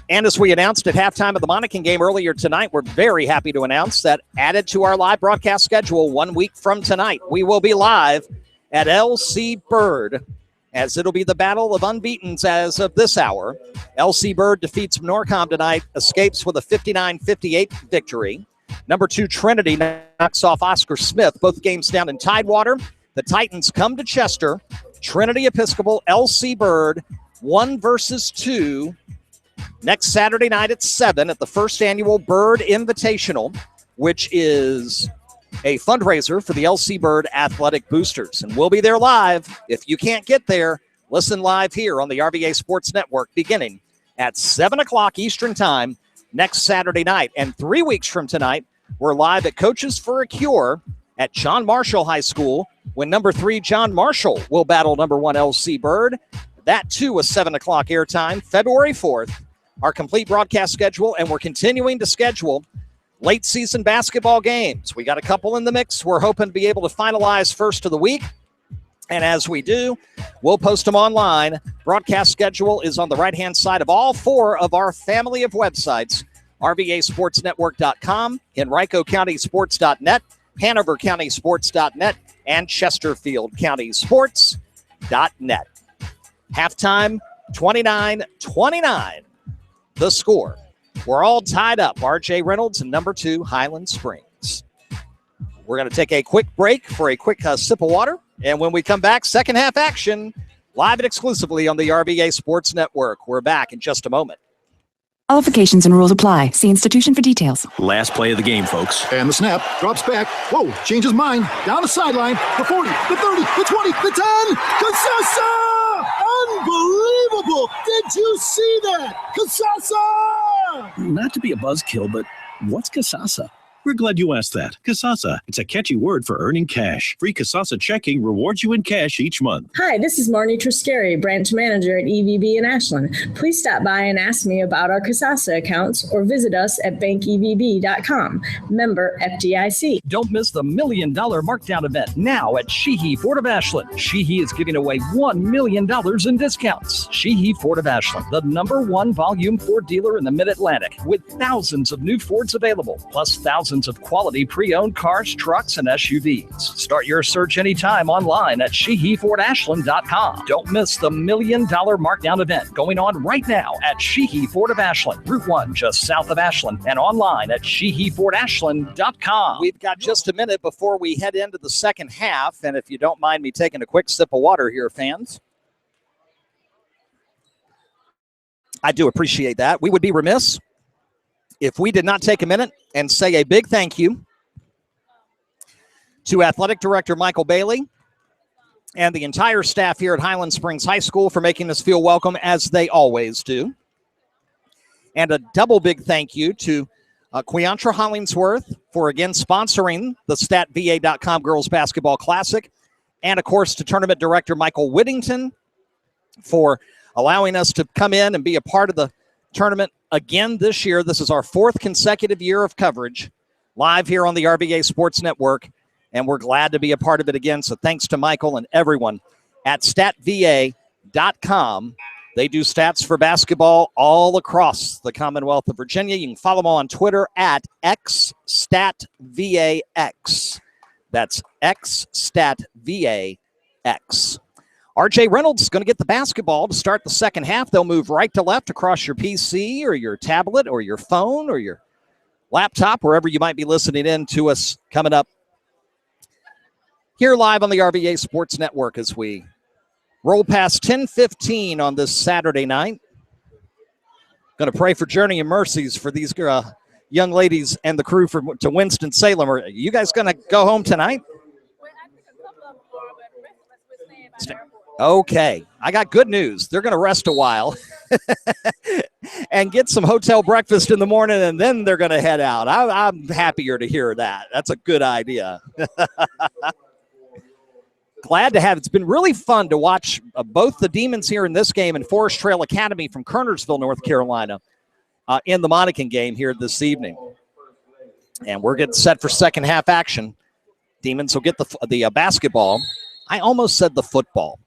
And as we announced at halftime of the Monacan game earlier tonight, we're very happy to announce that added to our live broadcast schedule 1 week from tonight, we will be live at LC Bird, as it'll be the battle of unbeatens as of this hour. LC Bird defeats Norcom tonight, escapes with a 59-58 victory. Number 2, Trinity knocks off Oscar Smith. Both games down in Tidewater. The Titans come to Chester. Trinity Episcopal, LC Bird, 1 versus 2. Next Saturday night at 7 at the first annual Bird Invitational, which is a fundraiser for the LC Bird Athletic Boosters. And we'll be there live. If you can't get there, listen live here on the RVA Sports Network beginning at 7 o'clock Eastern Time next Saturday night. And 3 weeks from tonight, we're live at Coaches for a Cure at John Marshall High School when number 3 John Marshall will battle number 1 LC Bird. That, too, a 7 o'clock airtime, February 4th. Our complete broadcast schedule, and we're continuing to schedule late season basketball games. We got a couple in the mix. We're hoping to be able to finalize first of the week. And as we do, we'll post them online. Broadcast schedule is on the right-hand side of all 4 of our family of websites, RVASportsNetwork.com, Henrico County Sports.net, Hanover County Sports.net, and Chesterfield County Sports.net. Halftime, 29-29, the score. We're all tied up. RJ Reynolds and number 2, Highland Springs. We're going to take a quick break for a quick sip of water. And when we come back, second half action, live and exclusively on the RVA Sports Network. We're back in just a moment. Qualifications and rules apply. See institution for details. Last play of the game, folks. And the snap, drops back. Whoa, changes mind. Down the sideline. The 40, the 30, the 20, the 10. Kasasa! Unbelievable! Did you see that? Kasasa! Not to be a buzzkill, but what's Kasasa? We're glad you asked that. Kasasa, it's a catchy word for earning cash. Free Kasasa checking rewards you in cash each month. Hi, this is Marnie Triscari, branch manager at EVB in Ashland. Please stop by and ask me about our Kasasa accounts or visit us at bankevb.com. Member FDIC. Don't miss the $1 million markdown event now at Sheehy Ford of Ashland. Sheehy is giving away $1 million in discounts. Sheehy Ford of Ashland, the number 1 volume Ford dealer in the Mid-Atlantic, with thousands of new Fords available, plus thousands of quality pre-owned cars, trucks, and SUVs. Start your search anytime online at SheehyFordAshland.com. Don't miss the $1 million markdown event going on right now at Sheehy Ford of Ashland, Route 1, just south of Ashland, and online at SheehyFordAshland.com. We've got just a minute before we head into the second half, and if you don't mind me taking a quick sip of water here, fans, I do appreciate that. We would be remiss if we did not take a minute and say a big thank you to Athletic Director Michael Bailey and the entire staff here at Highland Springs High School for making us feel welcome, as they always do. And a double big thank you to Quiantra Hollingsworth for, again, sponsoring the StatVA.com Girls Basketball Classic. And, of course, to Tournament Director Michael Whittington for allowing us to come in and be a part of the tournament again this year. This is our 4th consecutive year of coverage live here on the RVA Sports Network, and we're glad to be a part of it again. So thanks to Michael and everyone at StatVA.com. They do stats for basketball all across the Commonwealth of Virginia. You can follow them on Twitter at XStatVAX. That's XStatVAX. RJ Reynolds is going to get the basketball to start the second half. They'll move right to left across your PC or your tablet or your phone or your laptop, wherever you might be listening in to us coming up Here live on the RVA Sports Network as we roll past 10:15 on this Saturday night. Going to pray for journey and mercies for these young ladies and the crew to Winston-Salem. Are you guys going to go home tonight? Okay, I got good news. They're going to rest a while and get some hotel breakfast in the morning, and then they're going to head out. I'm happier to hear that. That's a good idea. Glad to have. It's been really fun to watch both the Demons here in this game and Forest Trail Academy from Kernersville, North Carolina, in the Monacan game here this evening. And we're getting set for second half action. Demons will get the basketball. I almost said the football.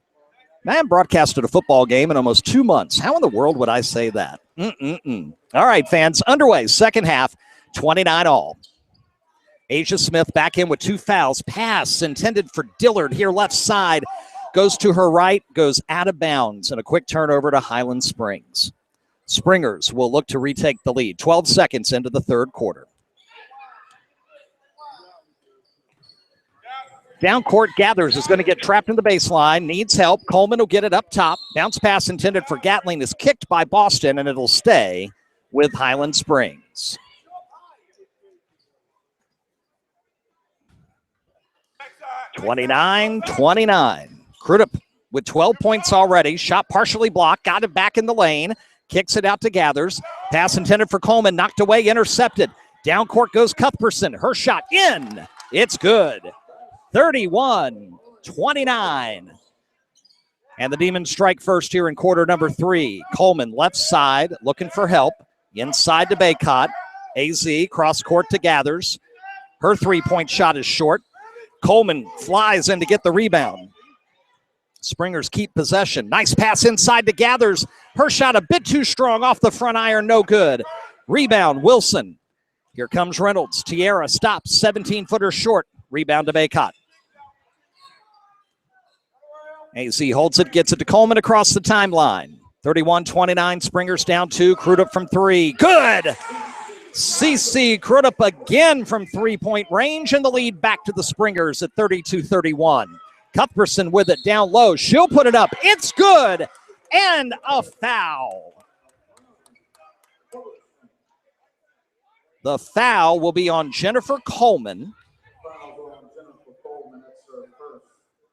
I haven't broadcasted a football game in almost 2 months. How in the world would I say that? All right, fans, underway. Second half, 29 all. Asia Smith back in with 2 fouls. Pass intended for Dillard here left side. Goes to her right, goes out of bounds, and a quick turnover to Highland Springs. Springers will look to retake the lead. 12 seconds into the third quarter. Down court, Gathers is going to get trapped in the baseline. Needs help. Coleman will get it up top. Bounce pass intended for Gatling is kicked by Boston, and it'll stay with Highland Springs. (29-29). Crudup with 12 points already. Shot partially blocked. Got it back in the lane. Kicks it out to Gathers. Pass intended for Coleman. Knocked away. Intercepted. Down court goes Cuthbertson. Her shot in. It's good. 31-29. And the Demons strike first here in quarter number 3. Coleman left side looking for help. Inside to Baycott. AZ cross court to Gathers. Her 3-point shot is short. Coleman flies in to get the rebound. Springers keep possession. Nice pass inside to Gathers. Her shot a bit too strong off the front iron. No good. Rebound, Wilson. Here comes Reynolds. Tierra stops. 17-footer short. Rebound to Baycott. AZ holds it, gets it to Coleman across the timeline. 31-29, Springers down 2. Crudup from 3. Good! CC Crudup again from 3-point range, and the lead back to the Springers at 32-31. Cuthbertson with it down low. She'll put it up. It's good! And a foul. The foul will be on Jennifer Coleman.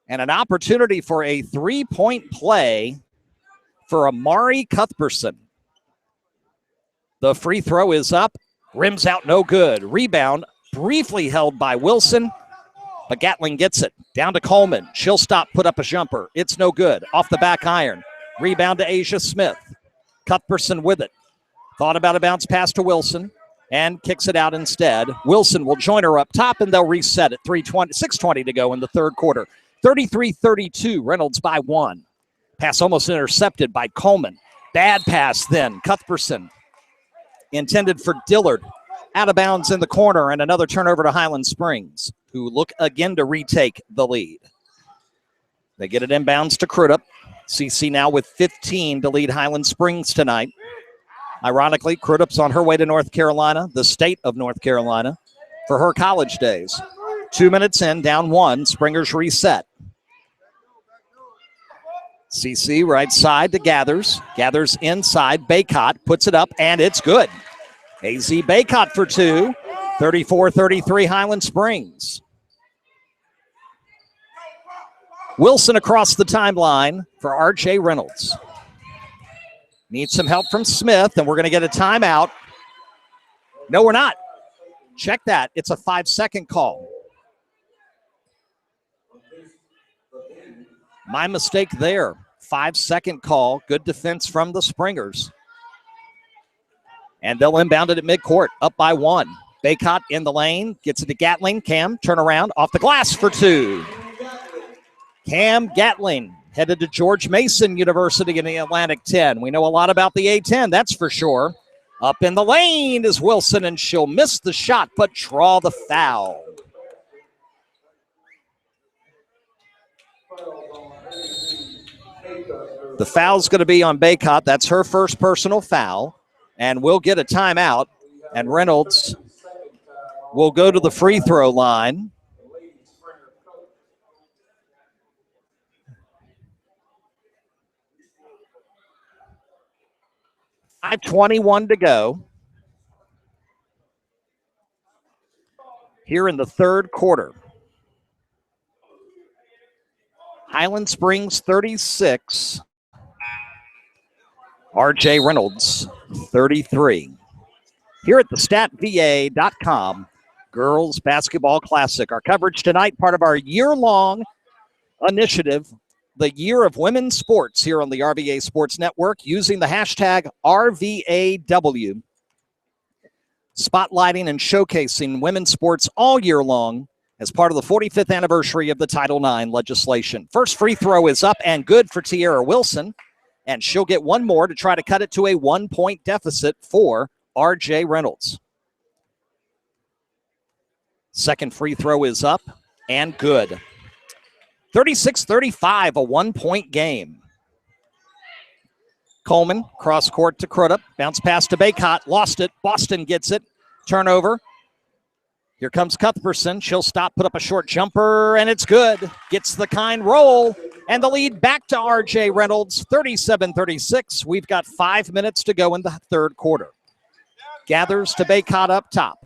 And an opportunity for a 3-point play for Amari Cuthbertson. The free throw is up. Rims out, no good. Rebound briefly held by Wilson, but Gatling gets it. Down to Coleman. She'll stop, put up a jumper. It's no good. Off the back iron. Rebound to Asia Smith. Cuthbertson with it. Thought about a bounce pass to Wilson and kicks it out instead. Wilson will join her up top, and they'll reset at 6:20 to go in the third quarter. 33-32, Reynolds by 1. Pass almost intercepted by Coleman. Bad pass then. Cuthbertson intended for Dillard. Out of bounds in the corner, and another turnover to Highland Springs, who look again to retake the lead. They get it inbounds to Crudup. CC now with 15 to lead Highland Springs tonight. Ironically, Crudup's on her way to North Carolina, the state of North Carolina, for her college days. 2 minutes in, down 1. Springers reset. CC right side to Gathers. Gathers inside. Baycott puts it up, and it's good. AZ Baycott for 2. 34-33 Highland Springs. Wilson across the timeline for RJ Reynolds. Needs some help from Smith, and we're going to get a timeout. No, we're not. Check that. It's a 5-second call. My mistake there. 5-second call. Good defense from the Springers. And they'll inbound it at midcourt. Up by 1. Baycott in the lane. Gets it to Gatling. Cam, turn around. Off the glass for 2. Cam Gatling headed to George Mason University in the Atlantic 10. We know a lot about the A10, that's for sure. Up in the lane is Wilson, and she'll miss the shot, but draw the foul. The foul's going to be on Baycott. That's her first personal foul, and we'll get a timeout, and Reynolds will go to the free throw line. 5:21 to go here in the third quarter. Highland Springs 36, RJ Reynolds 33. Here at the StatVA.com Girls Basketball Classic. Our coverage tonight, part of our year-long initiative, the Year of Women's Sports here on the RVA Sports Network, using the hashtag RVAW, spotlighting and showcasing women's sports all year long as part of the 45th anniversary of the Title IX legislation. First free throw is up and good for Tiara Wilson, and she'll get one more to try to cut it to a 1-point deficit for RJ Reynolds. Second free throw is up and good. 36-35, a 1-point game. Coleman, cross court to Crudup. Bounce pass to Baycott, lost it. Boston gets it. Turnover. Here comes Cuthbertson. She'll stop, put up a short jumper, and it's good. Gets the kind roll, and the lead back to RJ Reynolds, 37-36. We've got 5 minutes to go in the third quarter. Gathers to Baycott up top.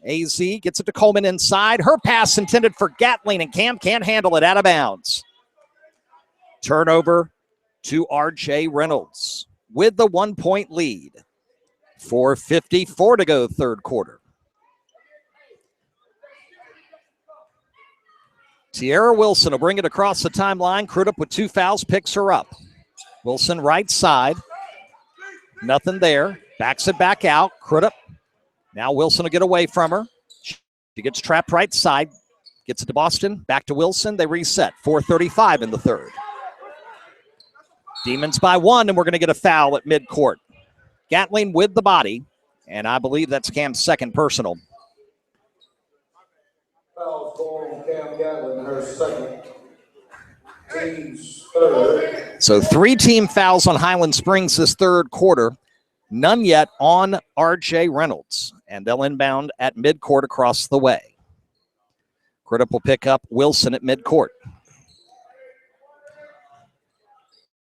AZ gets it to Coleman inside. Her pass intended for Gatling, and Cam can't handle it, out of bounds. Turnover to RJ Reynolds with the 1-point lead. 4:54 to go third quarter. Tiara Wilson will bring it across the timeline. Crudup with 2 fouls picks her up. Wilson right side. Nothing there. Backs it back out. Crudup. Now Wilson will get away from her. She gets trapped right side. Gets it to Boston. Back to Wilson. They reset. 4:35 in the third. Demons by 1, and we're going to get a foul at midcourt. Gatling with the body, and I believe that's Cam's second personal. Foul score on Cam Gatlin, her second. Team's third. So 3 team fouls on Highland Springs this third quarter. None yet on RJ Reynolds, and they'll inbound at midcourt across the way. Crudup will pick up Wilson at midcourt.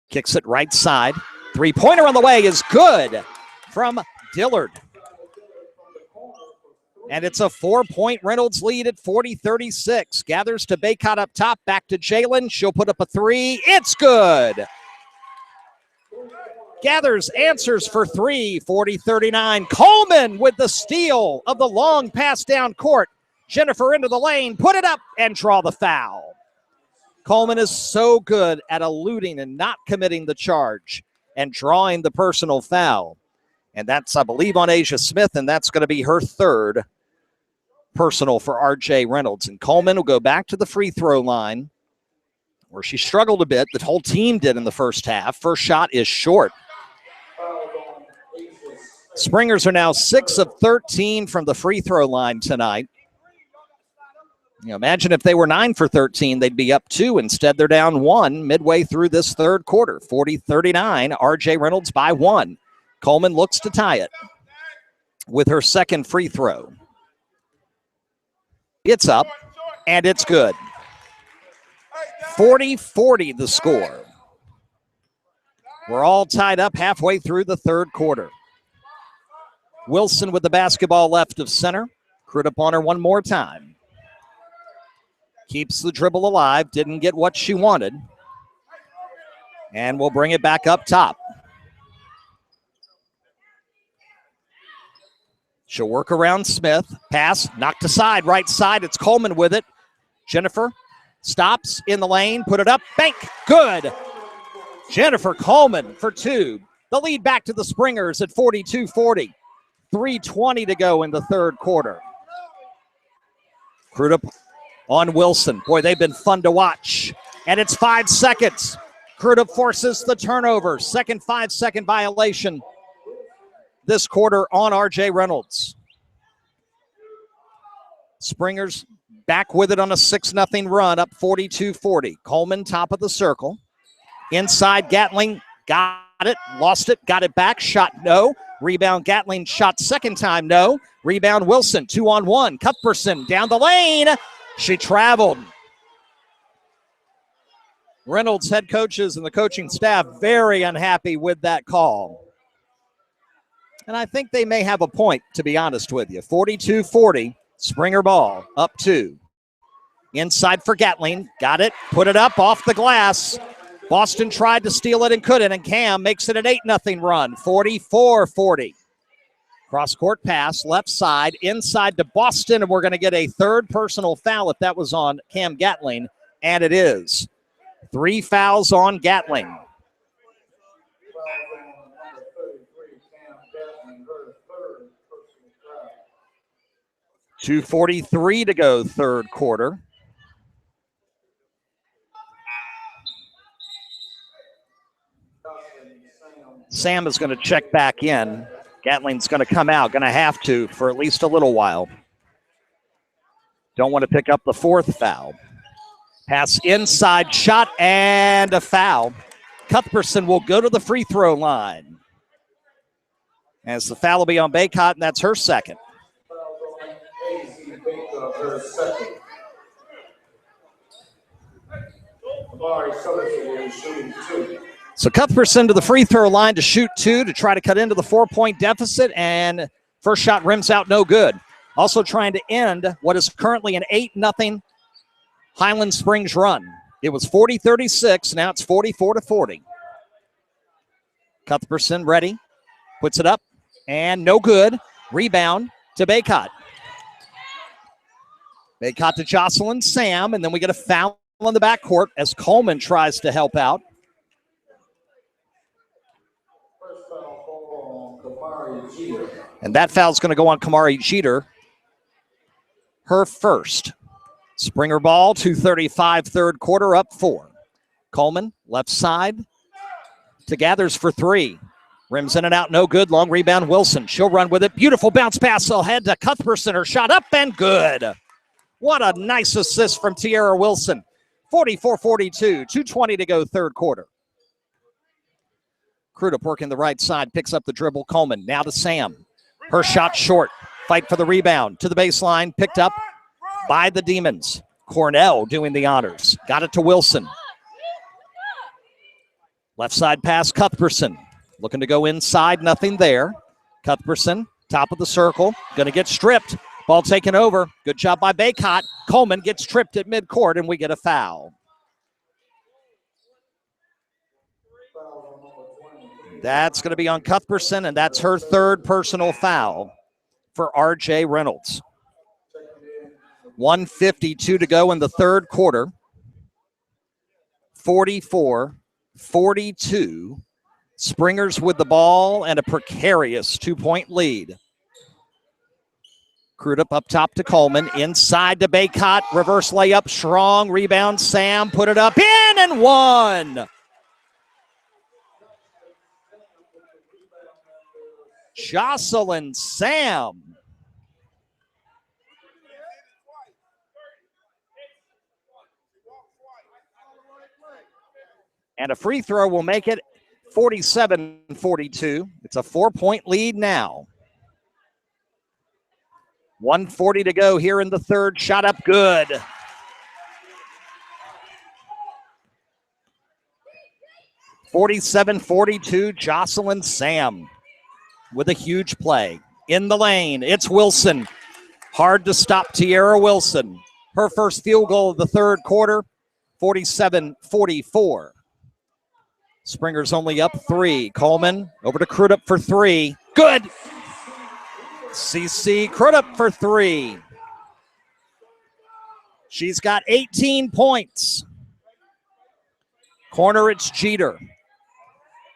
Kicks it right side. 3-pointer on the way is good from Dillard. And it's a 4-point Reynolds lead at 40-36. Gathers to Baycott up top, back to Jalen. She'll put up a 3. It's good. Gathers answers for 3, 40-39. Coleman with the steal of the long pass down court. Jennifer into the lane, put it up, and draw the foul. Coleman is so good at eluding and not committing the charge and drawing the personal foul. And that's, I believe, on Asia Smith, and that's going to be her third personal for RJ Reynolds. And Coleman will go back to the free throw line where she struggled a bit. The whole team did in the first half. First shot is short. Springers are now 6 of 13 from the free throw line tonight. You know, imagine if they were 9 for 13, they'd be up 2. Instead, they're down 1 midway through this third quarter. 40-39, RJ Reynolds by 1. Coleman looks to tie it with her second free throw. It's up, and it's good. 40-40 the score. We're all tied up halfway through the third quarter. Wilson with the basketball left of center. Crudup on her one more time. Keeps the dribble alive. Didn't get what she wanted. And we'll bring it back up top. She'll work around Smith. Pass, knocked aside, right side. It's Coleman with it. Jennifer stops in the lane, put it up, bank, good. Jennifer Coleman for 2. The lead back to the Springers at 42-40. 3:20 to go in the third quarter. Crudup on Wilson. Boy, they've been fun to watch. And it's 5 seconds. Crudup forces the turnover. Second 5-second violation this quarter on RJ Reynolds. Springers back with it on a 6-0 run, up 42-40. Coleman top of the circle. Inside Gatling, got it, lost it, got it back, shot no. Rebound Gatling, shot second time, no. Rebound Wilson, 2-on-1. Cuthbertson down the lane. She traveled. Reynolds head coaches and the coaching staff very unhappy with that call. And I think they may have a point, to be honest with you. 42-40, Springer ball, up 2. Inside for Gatling. Got it. Put it up off the glass. Boston tried to steal it and couldn't, and Cam makes it an 8-0 run, 44-40. Cross-court pass, left side, inside to Boston, and we're going to get a third personal foul if that was on Cam Gatling, and it is. 3 fouls on Gatling. 2:43 to go, third quarter. Sam is going to check back in. Gatling's going to come out, going to have to for at least a little while. Don't want to pick up the 4th foul. Pass inside, shot, and a foul. Cuthbertson will go to the free throw line. As the foul will be on Baycott, and that's her second. So Cuthbertson to the free throw line to shoot 2 to try to cut into the 4-point deficit, and first shot rims out, no good. Also trying to end what is currently an 8-0 Highland Springs run. It was 40-36, now it's 44-40. Cuthbertson ready, puts it up, and no good. Rebound to Baycott. Baycott to Jocelyn Sam, and then we get a foul on the backcourt as Coleman tries to help out. And that foul's going to go on Kamari Jeter. Her first. Springer ball, 2:35 third quarter, up 4. Coleman, left side to Gathers for 3. Rims in and out, no good. Long rebound, Wilson. She'll run with it. Beautiful bounce pass ahead to Cuthbertson. Her shot up and good. What a nice assist from Tiara Wilson. 44-42, 2:20 to go, third quarter. Crudup working the right side, picks up the dribble. Coleman now to Sam. Her shot short. Fight for the rebound. To the baseline, picked up by the Demons. Cornell doing the honors. Got it to Wilson. Left side pass, Cuthbertson. Looking to go inside, nothing there. Cuthbertson, top of the circle. Going to get stripped. Ball taken over. Good job by Baycott. Coleman gets tripped at midcourt, and we get a foul. That's going to be on Cuthbertson, and that's her third personal foul for RJ Reynolds. 1:52 to go in the third quarter. 44-42. Springers with the ball and a precarious 2-point lead. Crudup up top to Coleman. Inside to Baycott. Reverse layup. Strong rebound. Sam put it up in and one. Jocelyn Sam. And a free throw will make it 47-42. It's a 4-point lead now. 1:40 to go here in the third. Shot up good. (47-42). Jocelyn Sam with a huge play. In the lane, it's Wilson. Hard to stop Tiara Wilson. Her first field goal of the third quarter, 47-44. Springer's only up 3. Coleman over to Crudup for 3. Good. CC Crudup for 3. She's got 18 points. Corner, it's Jeter.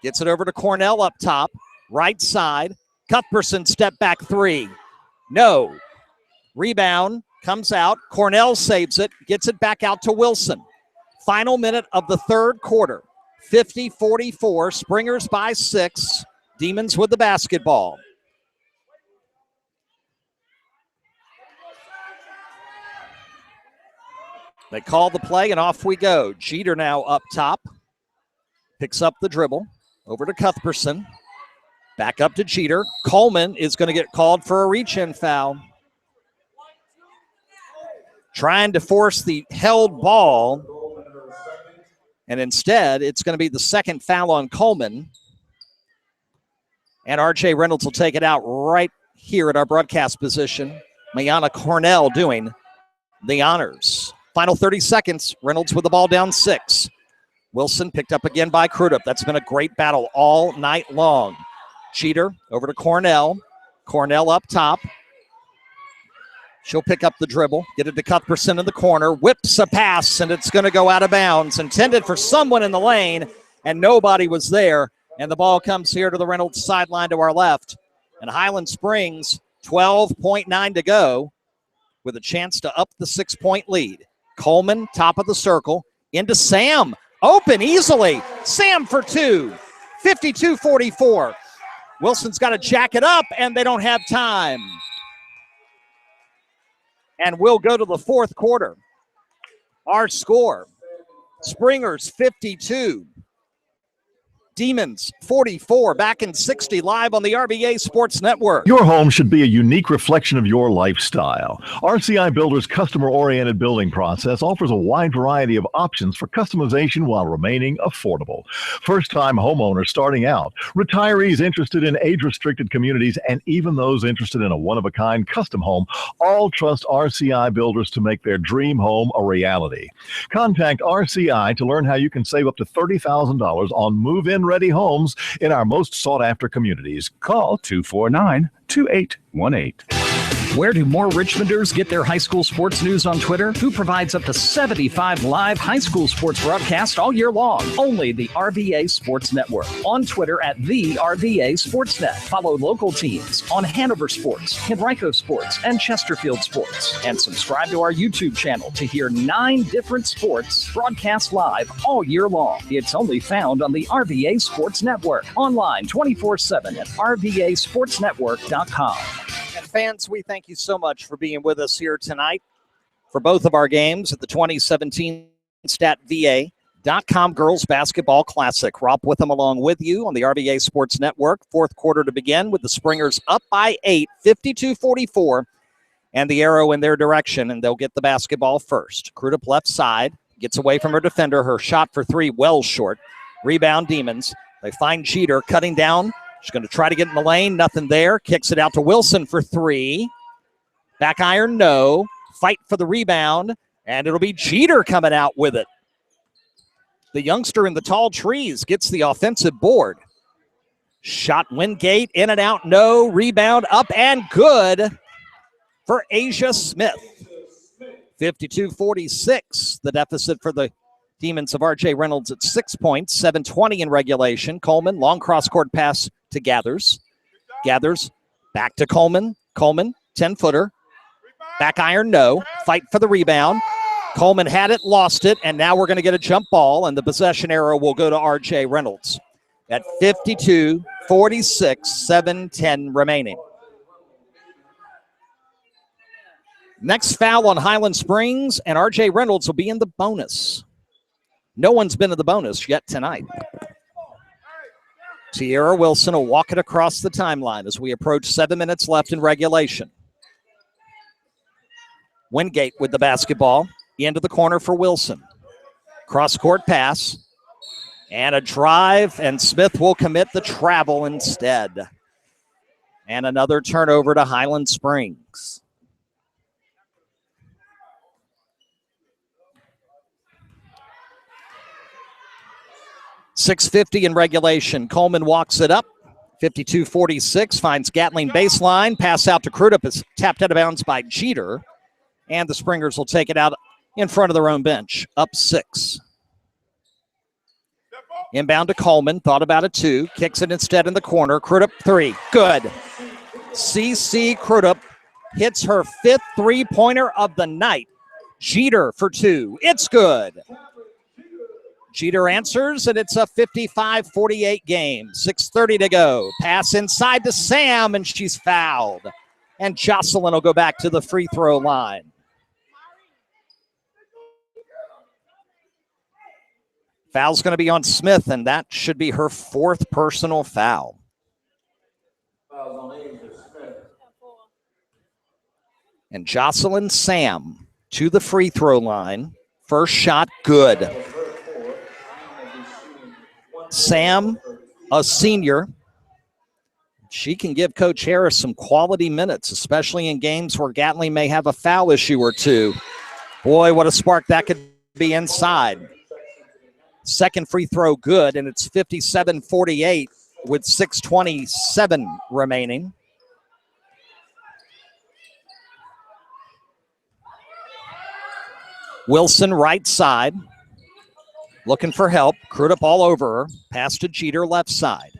Gets it over to Cornell up top. Right side. Cuthbertson step back 3. No. Rebound comes out. Cornell saves it. Gets it back out to Wilson. Final minute of the third quarter. 50-44. Springers by 6. Demons with the basketball. They call the play, and off we go. Jeter now up top. Picks up the dribble. Over to Cuthbertson. Back up to Jeter. Coleman is going to get called for a reach-in foul. Trying to force the held ball. And instead, it's going to be the second foul on Coleman. And RJ Reynolds will take it out right here at our broadcast position. Mayana Cornell doing the honors. Final 30 seconds. Reynolds with the ball down 6. Wilson picked up again by Crudup. That's been a great battle all night long. Cheater over to Cornell. Cornell up top. She'll pick up the dribble, get it to Cuthbertson in the corner, whips a pass, and it's going to go out of bounds. Intended for someone in the lane, and nobody was there. And the ball comes here to the Reynolds sideline to our left. And Highland Springs, 12.9 to go, with a chance to up the 6-point lead. Coleman, top of the circle, into Sam. Open easily. Sam for 2. 52-44. Wilson's got to jack it up, and they don't have time. And we'll go to the fourth quarter. Our score, Springers 52. Demons 44, back in 60, live on the RVA Sports Network. Your home should be a unique reflection of your lifestyle. RCI Builders' customer-oriented building process offers a wide variety of options for customization while remaining affordable. First-time homeowners starting out, retirees interested in age-restricted communities, and even those interested in a one-of-a-kind custom home all trust RCI Builders to make their dream home a reality. Contact RCI to learn how you can save up to $30,000 on move-in ready homes in our most sought-after communities. Call 249-2818. Where do more Richmonders get their high school sports news on Twitter? Who provides up to 75 live high school sports broadcasts all year long? Only the RVA Sports Network. On Twitter at the RVA Sportsnet. Follow local teams on Hanover Sports, Henrico Sports, and Chesterfield Sports. And subscribe to our YouTube channel to hear 9 different sports broadcast live all year long. It's only found on the RVA Sports Network. Online 24/7 at RVASportsNetwork.com. And fans, we thank you so much for being with us here tonight for both of our games at the 2017 StatVA.com Girls Basketball Classic. Rob Witham along with you on the RVA Sports Network. Fourth quarter to begin with the Springers up by 8, 52-44, and the arrow in their direction, and they'll get the basketball first. Crudup left side, gets away from her defender. Her shot for 3 well short. Rebound Demons. They find Jeter cutting down. She's going to try to get in the lane. Nothing there. Kicks it out to Wilson for 3. Back iron, no. Fight for the rebound, and it'll be Jeter coming out with it. The youngster in the tall trees gets the offensive board. Shot Wingate, in and out, no. Rebound up and good for Asia Smith. 52-46, the deficit for the Demons of RJ Reynolds at 6 points, 7:20 in regulation. Coleman, long cross-court pass to Gathers. Gathers back to Coleman. Coleman, 10-footer. Back iron, no. Fight for the rebound. Coleman had it, lost it, and now we're going to get a jump ball, and the possession arrow will go to RJ Reynolds at 52-46, 7:10 remaining. Next foul on Highland Springs, and RJ Reynolds will be in the bonus. No one's been in the bonus yet tonight. Tierra Wilson will walk it across the timeline as we approach 7 minutes left in regulation. Wingate with the basketball. Into the corner for Wilson. Cross-court pass. And a drive, and Smith will commit the travel instead. And another turnover to Highland Springs. .650 in regulation. Coleman walks it up. 52-46. Finds Gatling baseline. Pass out to Crudup. Is tapped out of bounds by Jeter. And the Springers will take it out in front of their own bench. Up 6. Inbound to Coleman. Thought about it too. Kicks it instead in the corner. Crudup 3. Good. CC Crudup hits her 5th three-pointer of the night. Jeter for 2. It's good. Jeter answers, and it's a 55-48 game. 6:30 to go. Pass inside to Sam, and she's fouled. And Jocelyn will go back to the free throw line. Foul's going to be on Smith, and that should be her 4th personal foul. And Jocelyn Sam to the free throw line. First shot, good. Sam, a senior, she can give Coach Harris some quality minutes, especially in games where Gatling may have a foul issue or two. Boy, what a spark that could be inside. Second free throw good, and it's 57-48 with 6:27 remaining. Wilson right side, looking for help. Crudup all over her. Pass to Jeter left side.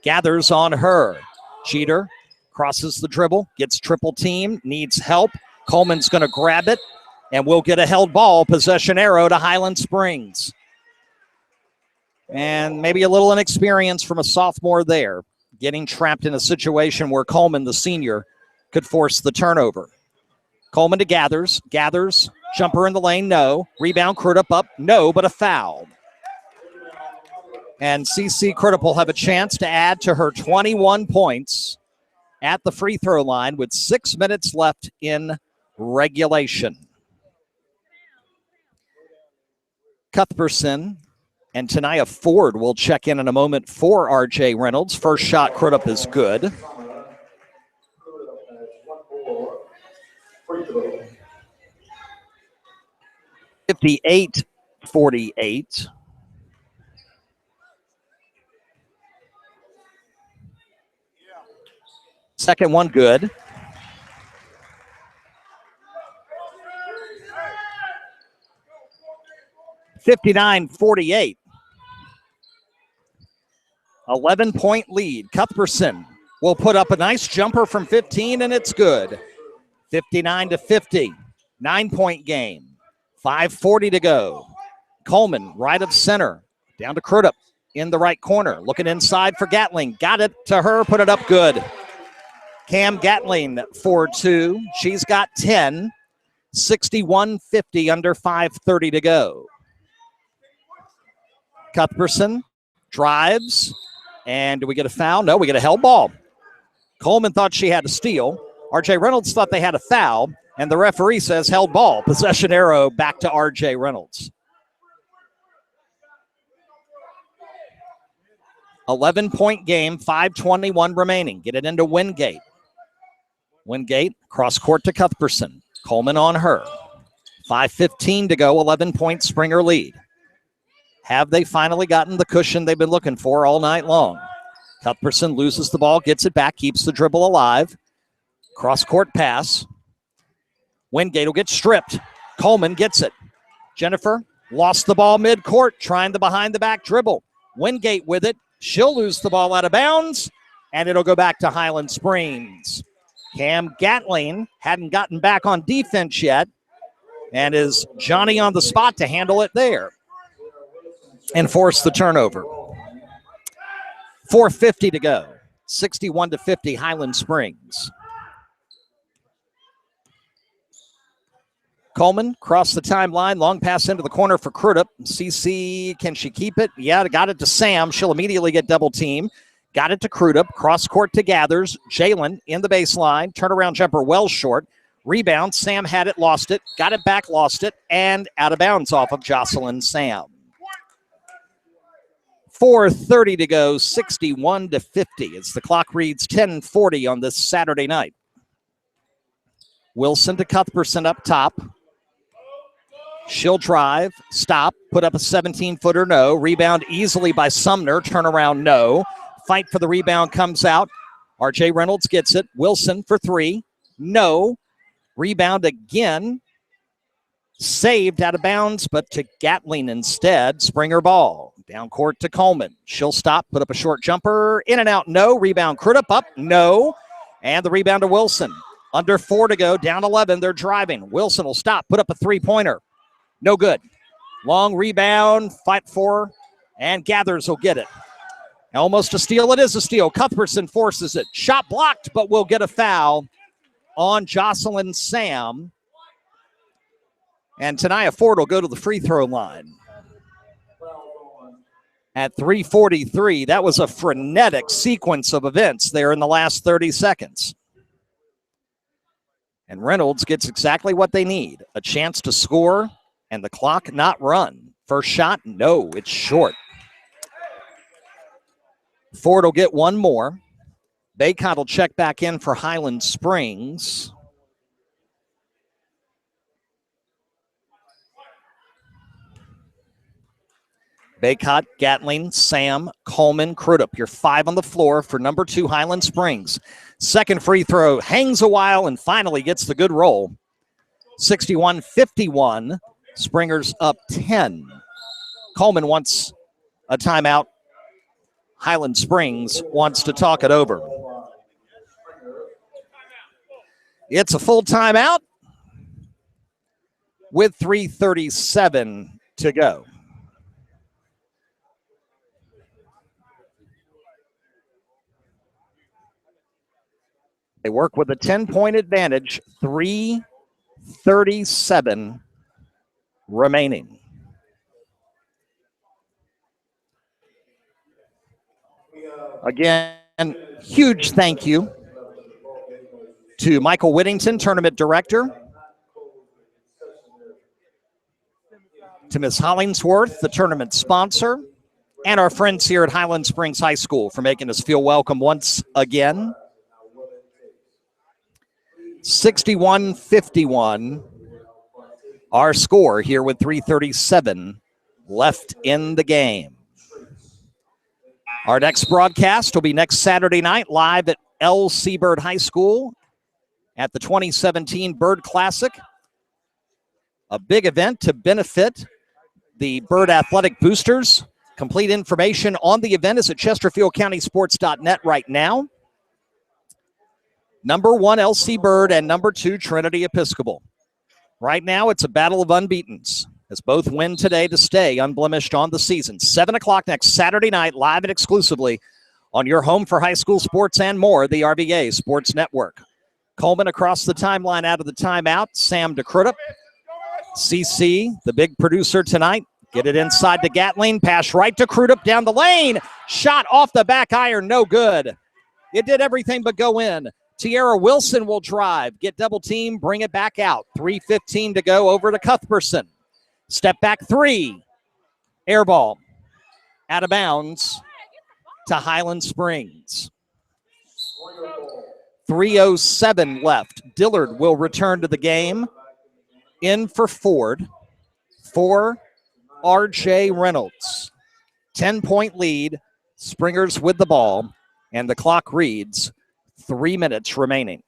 Gathers on her. Jeter crosses the dribble, gets triple team, needs help. Coleman's going to grab it, and we'll get a held ball. Possession arrow to Highland Springs. And maybe a little inexperience from a sophomore there, getting trapped in a situation where Coleman, the senior, could force the turnover. Coleman to Gathers. Gathers, jumper in the lane, no. Rebound, Crudup up, no, but a foul. And CC Crudup will have a chance to add to her 21 points at the free throw line with 6 minutes left in regulation. Cuthbertson and Tanaya Ford will check in a moment for RJ Reynolds. First shot, Crudup is good. 58-48. Second one good. (59-48). 11-point lead. Cuthbertson will put up a nice jumper from 15, and it's good. 59-50. 9-point game. 5:40 to go. Coleman right of center. Down to Crudup in the right corner. Looking inside for Gatling. Got it to her. Put it up good. Cam Gatling for 2. She's got 10. 61-50 under 5:30 to go. Cuthbertson drives. And do we get a foul? No, we get a held ball. Coleman thought she had a steal. RJ Reynolds thought they had a foul. And the referee says held ball. Possession arrow back to RJ Reynolds. 11-point game, 5:21 remaining. Get it into Wingate. Wingate, cross court to Cuthbertson. Coleman on her. 5:15 to go, 11-point Springer lead. Have they finally gotten the cushion they've been looking for all night long? Cuthbertson loses the ball, gets it back, keeps the dribble alive. Cross court pass. Wingate will get stripped. Coleman gets it. Jennifer lost the ball mid-court, trying the behind-the-back dribble. Wingate with it. She'll lose the ball out of bounds, and it'll go back to Highland Springs. Cam Gatling hadn't gotten back on defense yet, and is Johnny on the spot to handle it there and force the turnover. 4:50 to go. 61-50 Highland Springs. Coleman crossed the timeline. Long pass into the corner for Crudup. CC, can she keep it? Yeah, got it to Sam. She'll immediately get double team. Got it to Crudup. Cross court to Gathers. Jalen in the baseline. Turnaround jumper well short. Rebound. Sam had it, lost it. Got it back, lost it. And out of bounds off of Jocelyn Sam. 4:30 to go. 61-50 as the clock reads 10:40 on this Saturday night. Wilson to Cuthbertson up top. She'll drive, stop, put up a 17-footer, no. Rebound easily by Sumner, turnaround, no. Fight for the rebound comes out. RJ Reynolds gets it. Wilson for 3, no. Rebound again. Saved out of bounds, but to Gatling instead. Springer ball. Down court to Coleman. She'll stop, put up a short jumper. In and out, no. Rebound, Crudup up, no. And the rebound to Wilson. Under 4 to go, down 11, they're driving. Wilson will stop, put up a three-pointer. No good. Long rebound, fight for, and Gathers will get it. Almost a steal. It is a steal. Cuthbertson forces it. Shot blocked, but will get a foul on Jocelyn Sam. And Tanaya Ford will go to the free throw line. At 3:43, that was a frenetic sequence of events there in the last 30 seconds. And Reynolds gets exactly what they need. A chance to score and the clock not run. First shot, no, it's short. Ford will get one more. Baycott will check back in for Highland Springs. Baycott, Gatling, Sam, Coleman, Crudup. Your 5 on the floor for number 2 Highland Springs. Second free throw, hangs a while and finally gets the good roll. 61-51. Springers up 10. Coleman wants a timeout. Highland Springs wants to talk it over. It's a full timeout with 3:37 to go. They work with a 10-point advantage, 3:37 remaining. Again, huge thank you to Michael Whittington, tournament director, to Ms. Hollingsworth, the tournament sponsor, and our friends here at Highland Springs High School for making us feel welcome once again. 61-51, our score here with 3:37 left in the game. Our next broadcast will be next Saturday night live at L. Seabird High School at the 2017 Bird Classic, a big event to benefit the Bird Athletic Boosters. Complete information on the event is at chesterfieldcountysports.net right now. Number 1, LC Bird, and number 2, Trinity Episcopal. Right now, it's a battle of unbeatens, as both win today to stay unblemished on the season. 7 o'clock next Saturday night, live and exclusively on your home for high school sports and more, the RVA Sports Network. Coleman across the timeline out of the timeout. Sam to Crudup. CC, the big producer tonight. Get it inside to Gatling. Pass right to Crudup down the lane. Shot off the back iron, no good. It did everything but go in. Tiara Wilson will drive, get double team, bring it back out. 3:15 to go over to Cuthbertson. Step back 3. Air ball. Out of bounds to Highland Springs. 3:07 left. Dillard will return to the game. In for Ford. For RJ Reynolds. 10-point lead. Springers with the ball. And the clock reads 3 minutes remaining.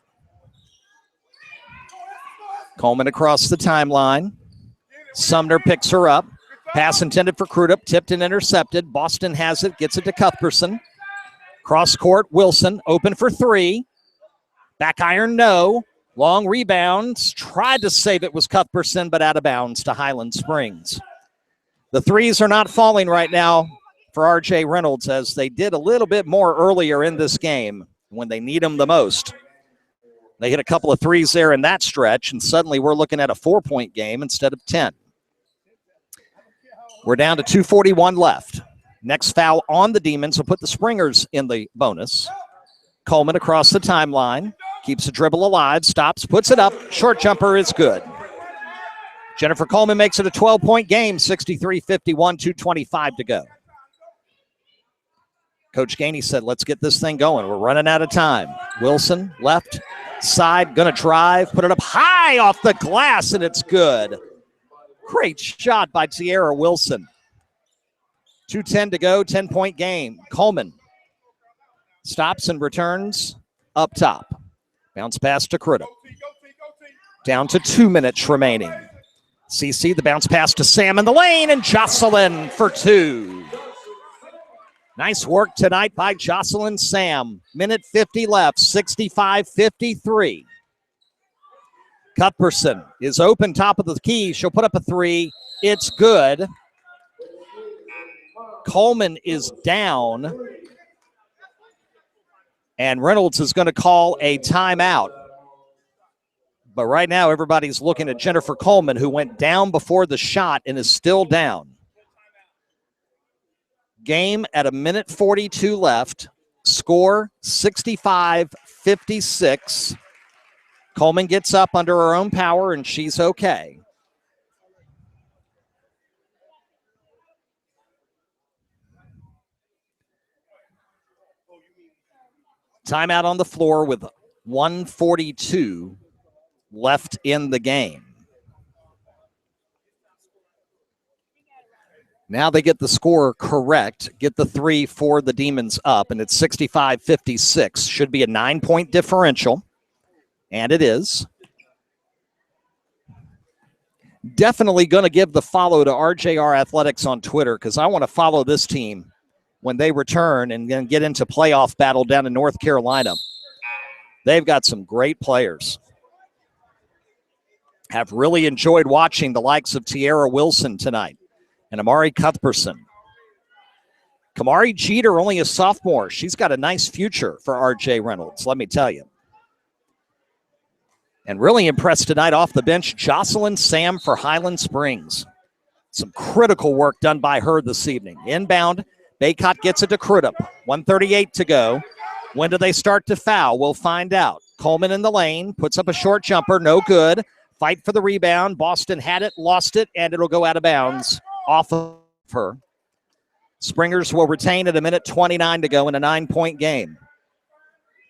Coleman across the timeline. Sumner picks her up. Pass intended for Crudup. Tipped and intercepted. Boston has it. Gets it to Cuthbertson. Cross court. Wilson. Open for 3. Back iron, no. Long rebounds. Tried to save it was Cuthbertson, but out of bounds to Highland Springs. The threes are not falling right now for RJ Reynolds, as they did a little bit more earlier in this game when they need them the most. They hit a couple of threes there in that stretch, and suddenly we're looking at a 4-point game instead of 10. We're down to 2:41 left. Next foul on the Demons will put the Springers in the bonus. Coleman across the timeline. Keeps the dribble alive. Stops. Puts it up. Short jumper is good. Jennifer Coleman makes it a 12-point game. 63-51, 2:25 to go. Coach Gainey said, let's get this thing going. We're running out of time. Wilson, left side, going to drive. Put it up high off the glass, and it's good. Great shot by Tiara Wilson. 2:10 to go, 10-point game. Coleman stops and returns up top. Bounce pass to Crudup. Down to 2 minutes remaining. CC, the bounce pass to Sam in the lane, and Jocelyn for 2. Nice work tonight by Jocelyn Sam. Minute 50 left, 65-53. Cuthbertson is open, top of the key. She'll put up a 3. It's good. Coleman is down. And Reynolds is going to call a timeout. But right now, everybody's looking at Jennifer Coleman, who went down before the shot and is still down. Game at a minute 42 left. Score 65-56. Coleman gets up under her own power, and she's okay. Timeout on the floor with 1:42 left in the game. Now they get the score correct, get the 3 for the Demons up, and it's 65-56. Should be a 9-point differential, and it is. Definitely going to give the follow to RJR Athletics on Twitter because I want to follow this team when they return and then get into playoff battle down in North Carolina. They've got some great players. Have really enjoyed watching the likes of Tiara Wilson tonight and Amari Cuthbertson. Kamari Jeter, only a sophomore. She's got a nice future for RJ Reynolds, let me tell you. And really impressed tonight off the bench, Jocelyn Sam for Highland Springs. Some critical work done by her this evening. Inbound, Baycott gets it to Crudup. 1:38 to go. When do they start to foul? We'll find out. Coleman in the lane, puts up a short jumper, no good. Fight for the rebound. Boston had it, lost it, and it'll go out of bounds off of her. Springers will retain at 1:29 to go in a 9-point game.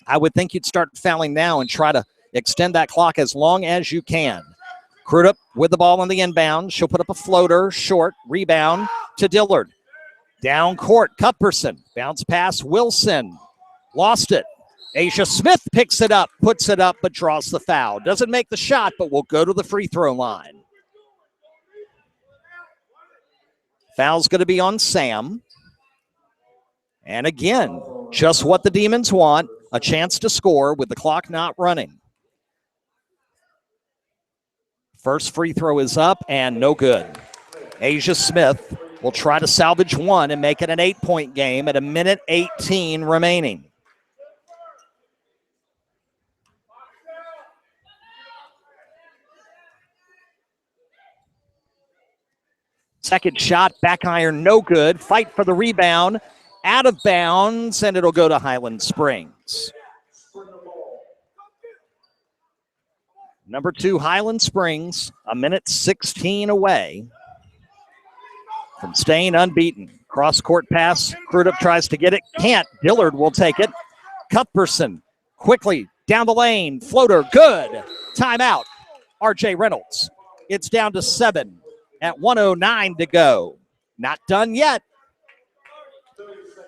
I would think you'd start fouling now and try to extend that clock as long as you can. Crudup with the ball on the inbound. She'll put up a floater, short, rebound to Dillard. Down court, Cuthbertson. Bounce pass, Wilson. Lost it. Asia Smith picks it up, puts it up, but draws the foul. Doesn't make the shot, but will go to the free throw line. Foul's going to be on Sam. And again, just what the Demons want, a chance to score with the clock not running. First free throw is up and no good. Asia Smith will try to salvage one and make it an 8-point game at 1:18 remaining. Second shot, back iron, no good. Fight for the rebound, out of bounds, and it'll go to Highland Springs. Number 2, Highland Springs, 1:16 away from staying unbeaten. Cross-court pass, Crudup tries to get it, can't. Dillard will take it. Cuthbertson quickly down the lane, floater, good. Timeout, RJ Reynolds. It's down to 7 at 1:09 to go. Not done yet.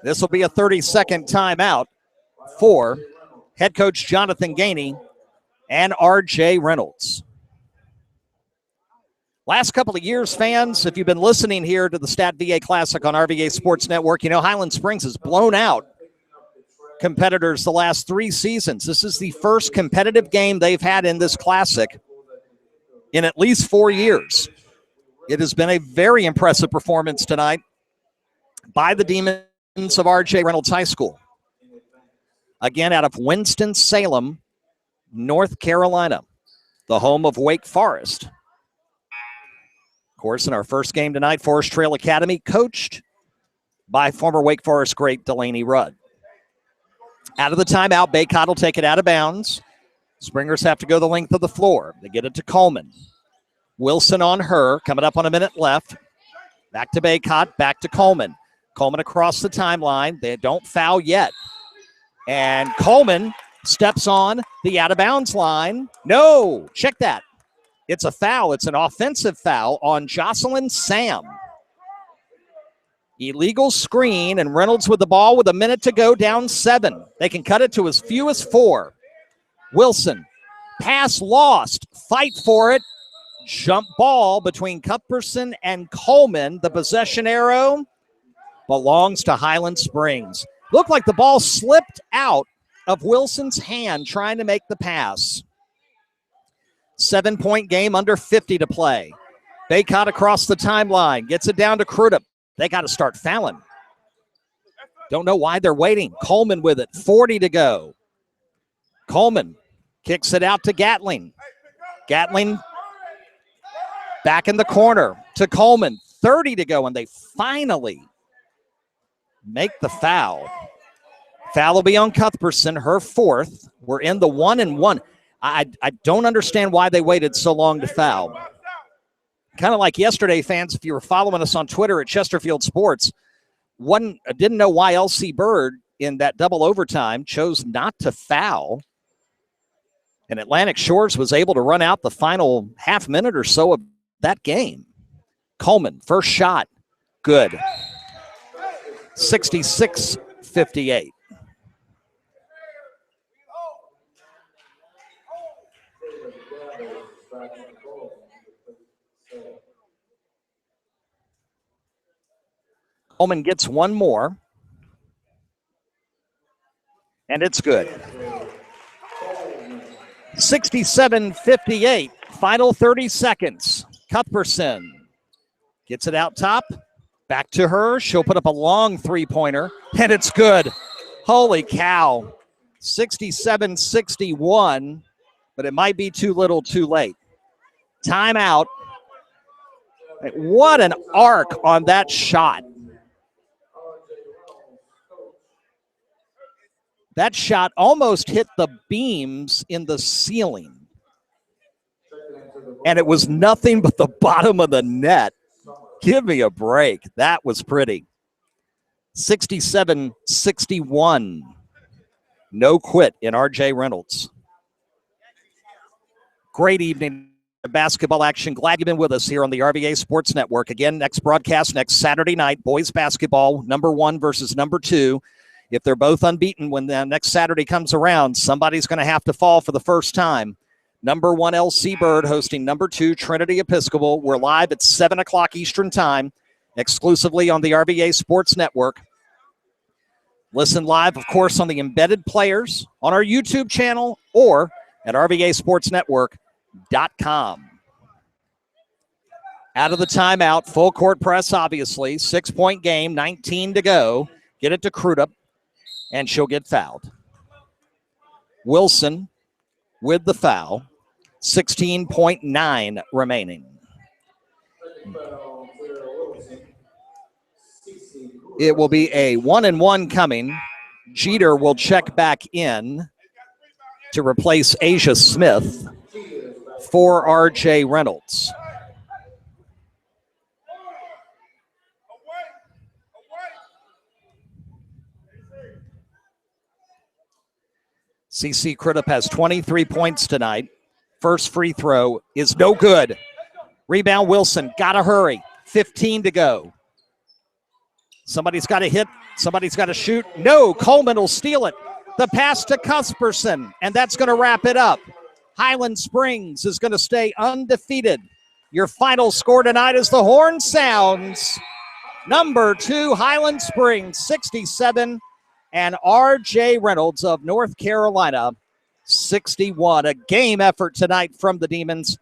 This will be a 30-second timeout for head coach Jonathan Gainey and RJ Reynolds. Last couple of years, fans, if you've been listening here to the Stat VA Classic on RVA Sports Network, you know Highland Springs has blown out competitors the last 3 seasons. This is the first competitive game they've had in this Classic in at least 4 years. It has been a very impressive performance tonight by the Demons of RJ Reynolds High School. Again, out of Winston-Salem, North Carolina, the home of Wake Forest. Of course, in our first game tonight, Forest Trail Academy, coached by former Wake Forest great Delaney Rudd. Out of the timeout, Baycott will take it out of bounds. Springers have to go the length of the floor. They get it to Coleman. Wilson on her, coming up on a minute left. Back to Baycott, back to Coleman. Coleman across the timeline. They don't foul yet. And Coleman steps on the out-of-bounds line. No, check that. It's a foul. It's an offensive foul on Jocelyn Sam. Illegal screen, and Reynolds with the ball with a minute to go, down 7. They can cut it to as few as 4. Wilson, pass lost. Fight for it. Jump ball between Cuthbertson and Coleman. The possession arrow belongs to Highland Springs. Looked like the ball slipped out of Wilson's hand trying to make the pass. 7-point game, under 50 to play. Baycott across the timeline, gets it down to Crudup. They got to start fouling. Don't know why they're waiting. Coleman with it, 40 to go. Coleman kicks it out to Gatling. Gatling back in the corner to Coleman, 30 to go, and they finally make the foul. Foul will be on Cuthbertson, her 4th. We're in the 1-1. I don't understand why they waited so long to foul. Kind of like yesterday, fans, if you were following us on Twitter at Chesterfield Sports, didn't know why LC Bird in that double overtime, chose not to foul. And Atlantic Shores was able to run out the final half minute or so of that game. Coleman, first shot, good. 66-58. Coleman gets one more. And it's good. 67-58. Final 30 seconds. Cuthbertson gets it out top. Back to her. She'll put up a long three-pointer. And it's good. Holy cow. 67-61. But it might be too little too late. Timeout. What an arc on that shot. That shot almost hit the beams in the ceiling. And it was nothing but the bottom of the net. Give me a break. That was pretty. 67-61. No quit in RJ Reynolds. Great evening of basketball action. Glad you've been with us here on the RVA Sports Network. Again, next broadcast next Saturday night. Boys basketball, number 1 versus number 2. If they're both unbeaten when the next Saturday comes around, somebody's going to have to fall for the first time. Number 1 LC Bird hosting number 2 Trinity Episcopal. We're live at 7 o'clock Eastern Time, exclusively on the RVA Sports Network. Listen live, of course, on the embedded players on our YouTube channel or at RVASportsNetwork.com. Out of the timeout, full court press, obviously. 6-point game, 19 to go. Get it to Crudup, and she'll get fouled. Wilson with the foul. 16.9 remaining. It will be a 1-and-1 coming. Jeter will check back in to replace Asia Smith for RJ Reynolds. CC Crudup has 23 points tonight. First free throw is no good. Rebound Wilson, gotta hurry. 15 to go. Somebody's got to hit. Somebody's got to shoot. No, Coleman will steal it. The pass to Cuthbertson, and that's going to wrap it up. Highland Springs is going to stay undefeated. Your final score tonight is the horn sounds. Number 2, Highland Springs, 67, and RJ Reynolds of North Carolina, 61. A game effort tonight from the Demons.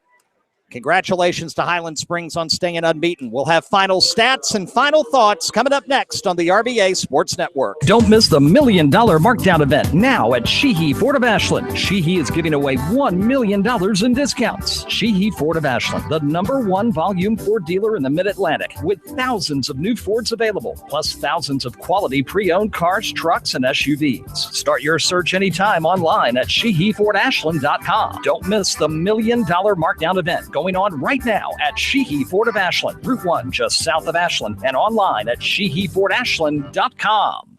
Congratulations to Highland Springs on staying unbeaten. We'll have final stats and final thoughts coming up next on the RVA Sports Network. Don't miss the $1 million markdown event now at Sheehy Ford of Ashland. Sheehy is giving away $1 million in discounts. Sheehy Ford of Ashland, the number 1 volume Ford dealer in the Mid-Atlantic, with thousands of new Fords available, plus thousands of quality pre-owned cars, trucks, and SUVs. Start your search anytime online at SheehyFordAshland.com. Don't miss the $1 million markdown event going on right now at Sheehy Ford of Ashland, Route 1, just south of Ashland, and online at SheehyFordAshland.com.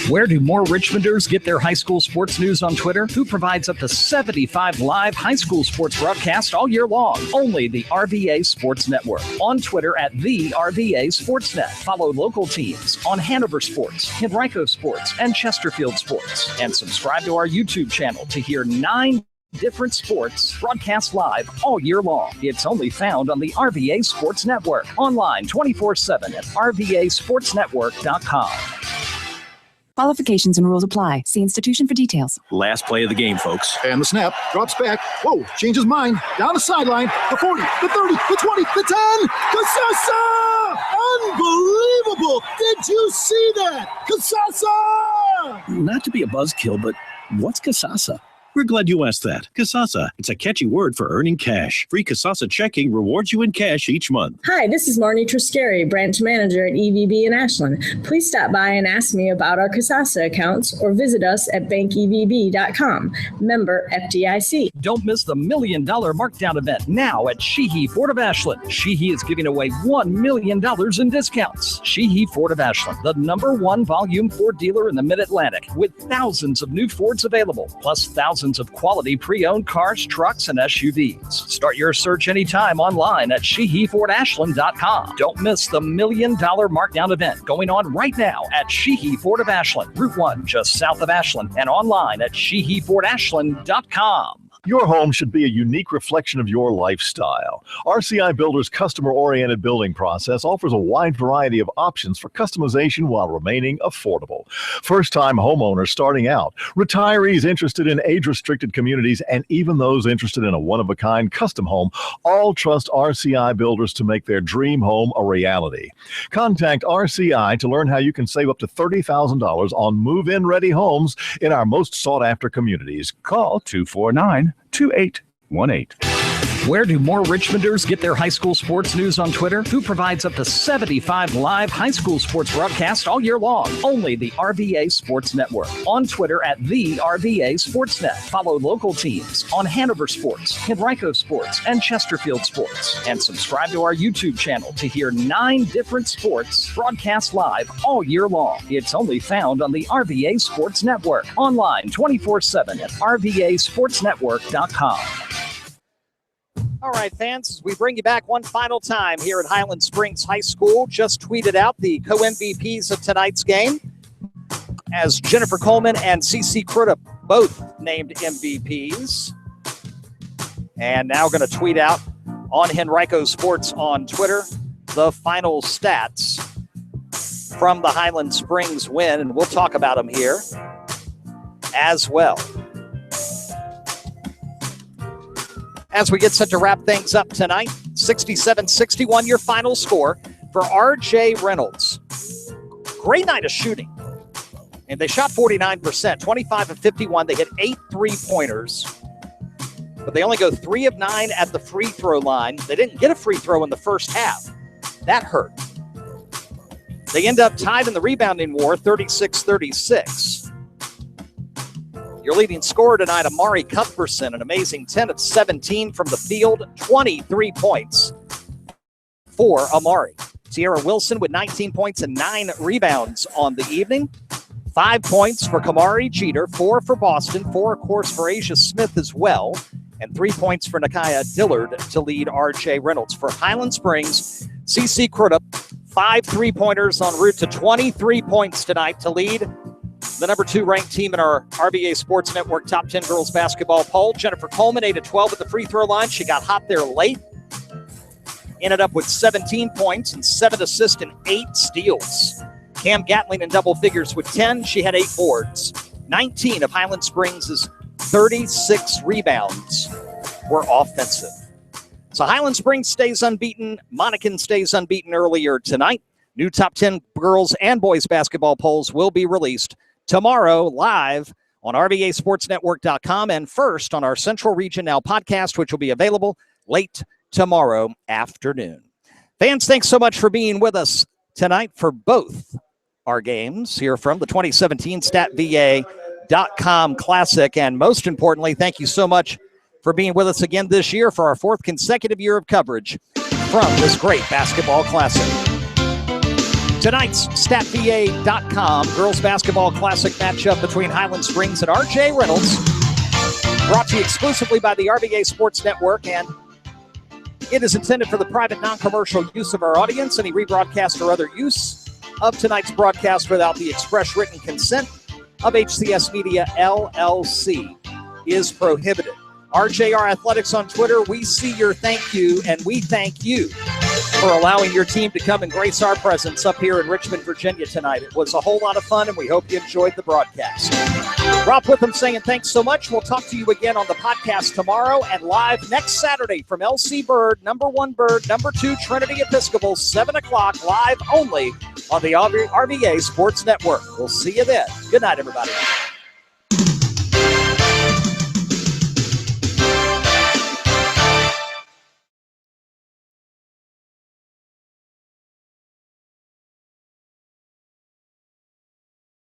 Where do more Richmonders get their high school sports news on Twitter? Who provides up to 75 live high school sports broadcasts all year long? Only the RVA Sports Network. On Twitter at the RVA Sportsnet. Follow local teams on Hanover Sports, Henrico Sports, and Chesterfield Sports. And subscribe to our YouTube channel to hear 9 different sports broadcast live all year long. It's only found on the RVA Sports Network. Online 24/7 at RVASportsNetwork.com. Qualifications and rules apply. See institution for details. Last play of the game, folks. And the snap, drops back. Whoa, changes mind. Down the sideline. The 40, the 30, the 20, the 10. Kasasa! Unbelievable! Did you see that? Kasasa! Not to be a buzzkill, but what's Kasasa? We're glad you asked that. Kasasa, it's a catchy word for earning cash. Free Kasasa checking rewards you in cash each month. Hi, this is Marnie Triscari, branch manager at EVB in Ashland. Please stop by and ask me about our Kasasa accounts or visit us at bankevb.com. Member FDIC. Don't miss the $1 million markdown event now at Sheehy Ford of Ashland. Sheehy is giving away $1 million in discounts. Sheehy Ford of Ashland, the #1 volume Ford dealer in the Mid-Atlantic, with thousands of new Fords available, plus thousands of quality pre-owned cars, trucks, and SUVs. Start your search anytime online at SheehyFordAshland.com. Don't miss the $1 million markdown event going on right now at Sheehy Ford of Ashland, Route 1, just south of Ashland, and online at SheehyFordAshland.com. Your home should be a unique reflection of your lifestyle. RCI Builder's customer-oriented building process offers a wide variety of options for customization while remaining affordable. First-time homeowners starting out, retirees interested in age-restricted communities, and even those interested in a one-of-a-kind custom home all trust RCI Builders to make their dream home a reality. Contact RCI to learn how you can save up to $30,000 on move-in ready homes in our most sought-after communities. Call 249-2818. Where do more Richmonders get their high school sports news on Twitter? Who provides up to 75 live high school sports broadcasts all year long? Only the RVA Sports Network. On Twitter at the RVA Sports Net. Follow local teams on Hanover Sports, Henrico Sports, and Chesterfield Sports. And subscribe to our YouTube channel to hear 9 different sports broadcast live all year long. It's only found on the RVA Sports Network. Online 24/7 at RVASportsNetwork.com. All right, fans, as we bring you back one final time here at Highland Springs High School, just tweeted out the co-MVPs of tonight's game as Jennifer Coleman and CC Crudup both named MVPs. And now going to tweet out on Henrico Sports on Twitter the final stats from the Highland Springs win, and we'll talk about them here as well. As we get set to wrap things up tonight, 67-61 your final score for RJ Reynolds. Great night of shooting. And they shot 49%, 25 of 51. They hit 8 3-pointers. But they only go 3 of 9 at the free throw line. They didn't get a free throw in the first half. That hurt. They end up tied in the rebounding war, 36-36. Your leading scorer tonight, Amari Cuthbertson, an amazing 10 of 17 from the field, 23 points for Amari. Sierra Wilson with 19 points and 9 rebounds on the evening. 5 points for Kamari Jeter, 4 for Boston, 4, of course, for Asia Smith as well, and 3 points for Nakaya Dillard to lead RJ Reynolds. For Highland Springs, CC Crudup, 5 3-pointers en route to 23 points tonight to lead the number 2 ranked team in our RVA Sports Network Top 10 Girls Basketball poll. Jennifer Coleman, 8 of 12 at the free throw line. She got hot there late. Ended up with 17 points and 7 assists and 8 steals. Cam Gatling in double figures with 10. She had 8 boards. 19 of Highland Springs' 36 rebounds were offensive. So Highland Springs stays unbeaten. Monacan stays unbeaten earlier tonight. New Top 10 girls and boys basketball polls will be released tomorrow live on RVASportsNetwork.com and first on our Central Region Now podcast, which will be available late tomorrow afternoon. Fans, thanks so much for being with us tonight for both our games here from the 2017 StatVA.com Classic. And most importantly, thank you so much for being with us again this year for our 4th consecutive year of coverage from this great basketball classic. Tonight's StatVA.com Girls Basketball Classic matchup between Highland Springs and RJ Reynolds, brought to you exclusively by the RVA Sports Network, and it is intended for the private, non-commercial use of our audience. Any rebroadcast or other use of tonight's broadcast without the express written consent of HCS Media, LLC, is prohibited. RJR Athletics on Twitter, we see your thank you, and we thank you for allowing your team to come and grace our presence up here in Richmond, Virginia tonight. It was a whole lot of fun, and we hope you enjoyed the broadcast. Rob Witham saying thanks so much. We'll talk to you again on the podcast tomorrow and live next Saturday from LC Bird, number 1 Bird, number 2 Trinity Episcopal, 7 o'clock, live only on the RVA Sports Network. We'll see you then. Good night, everybody.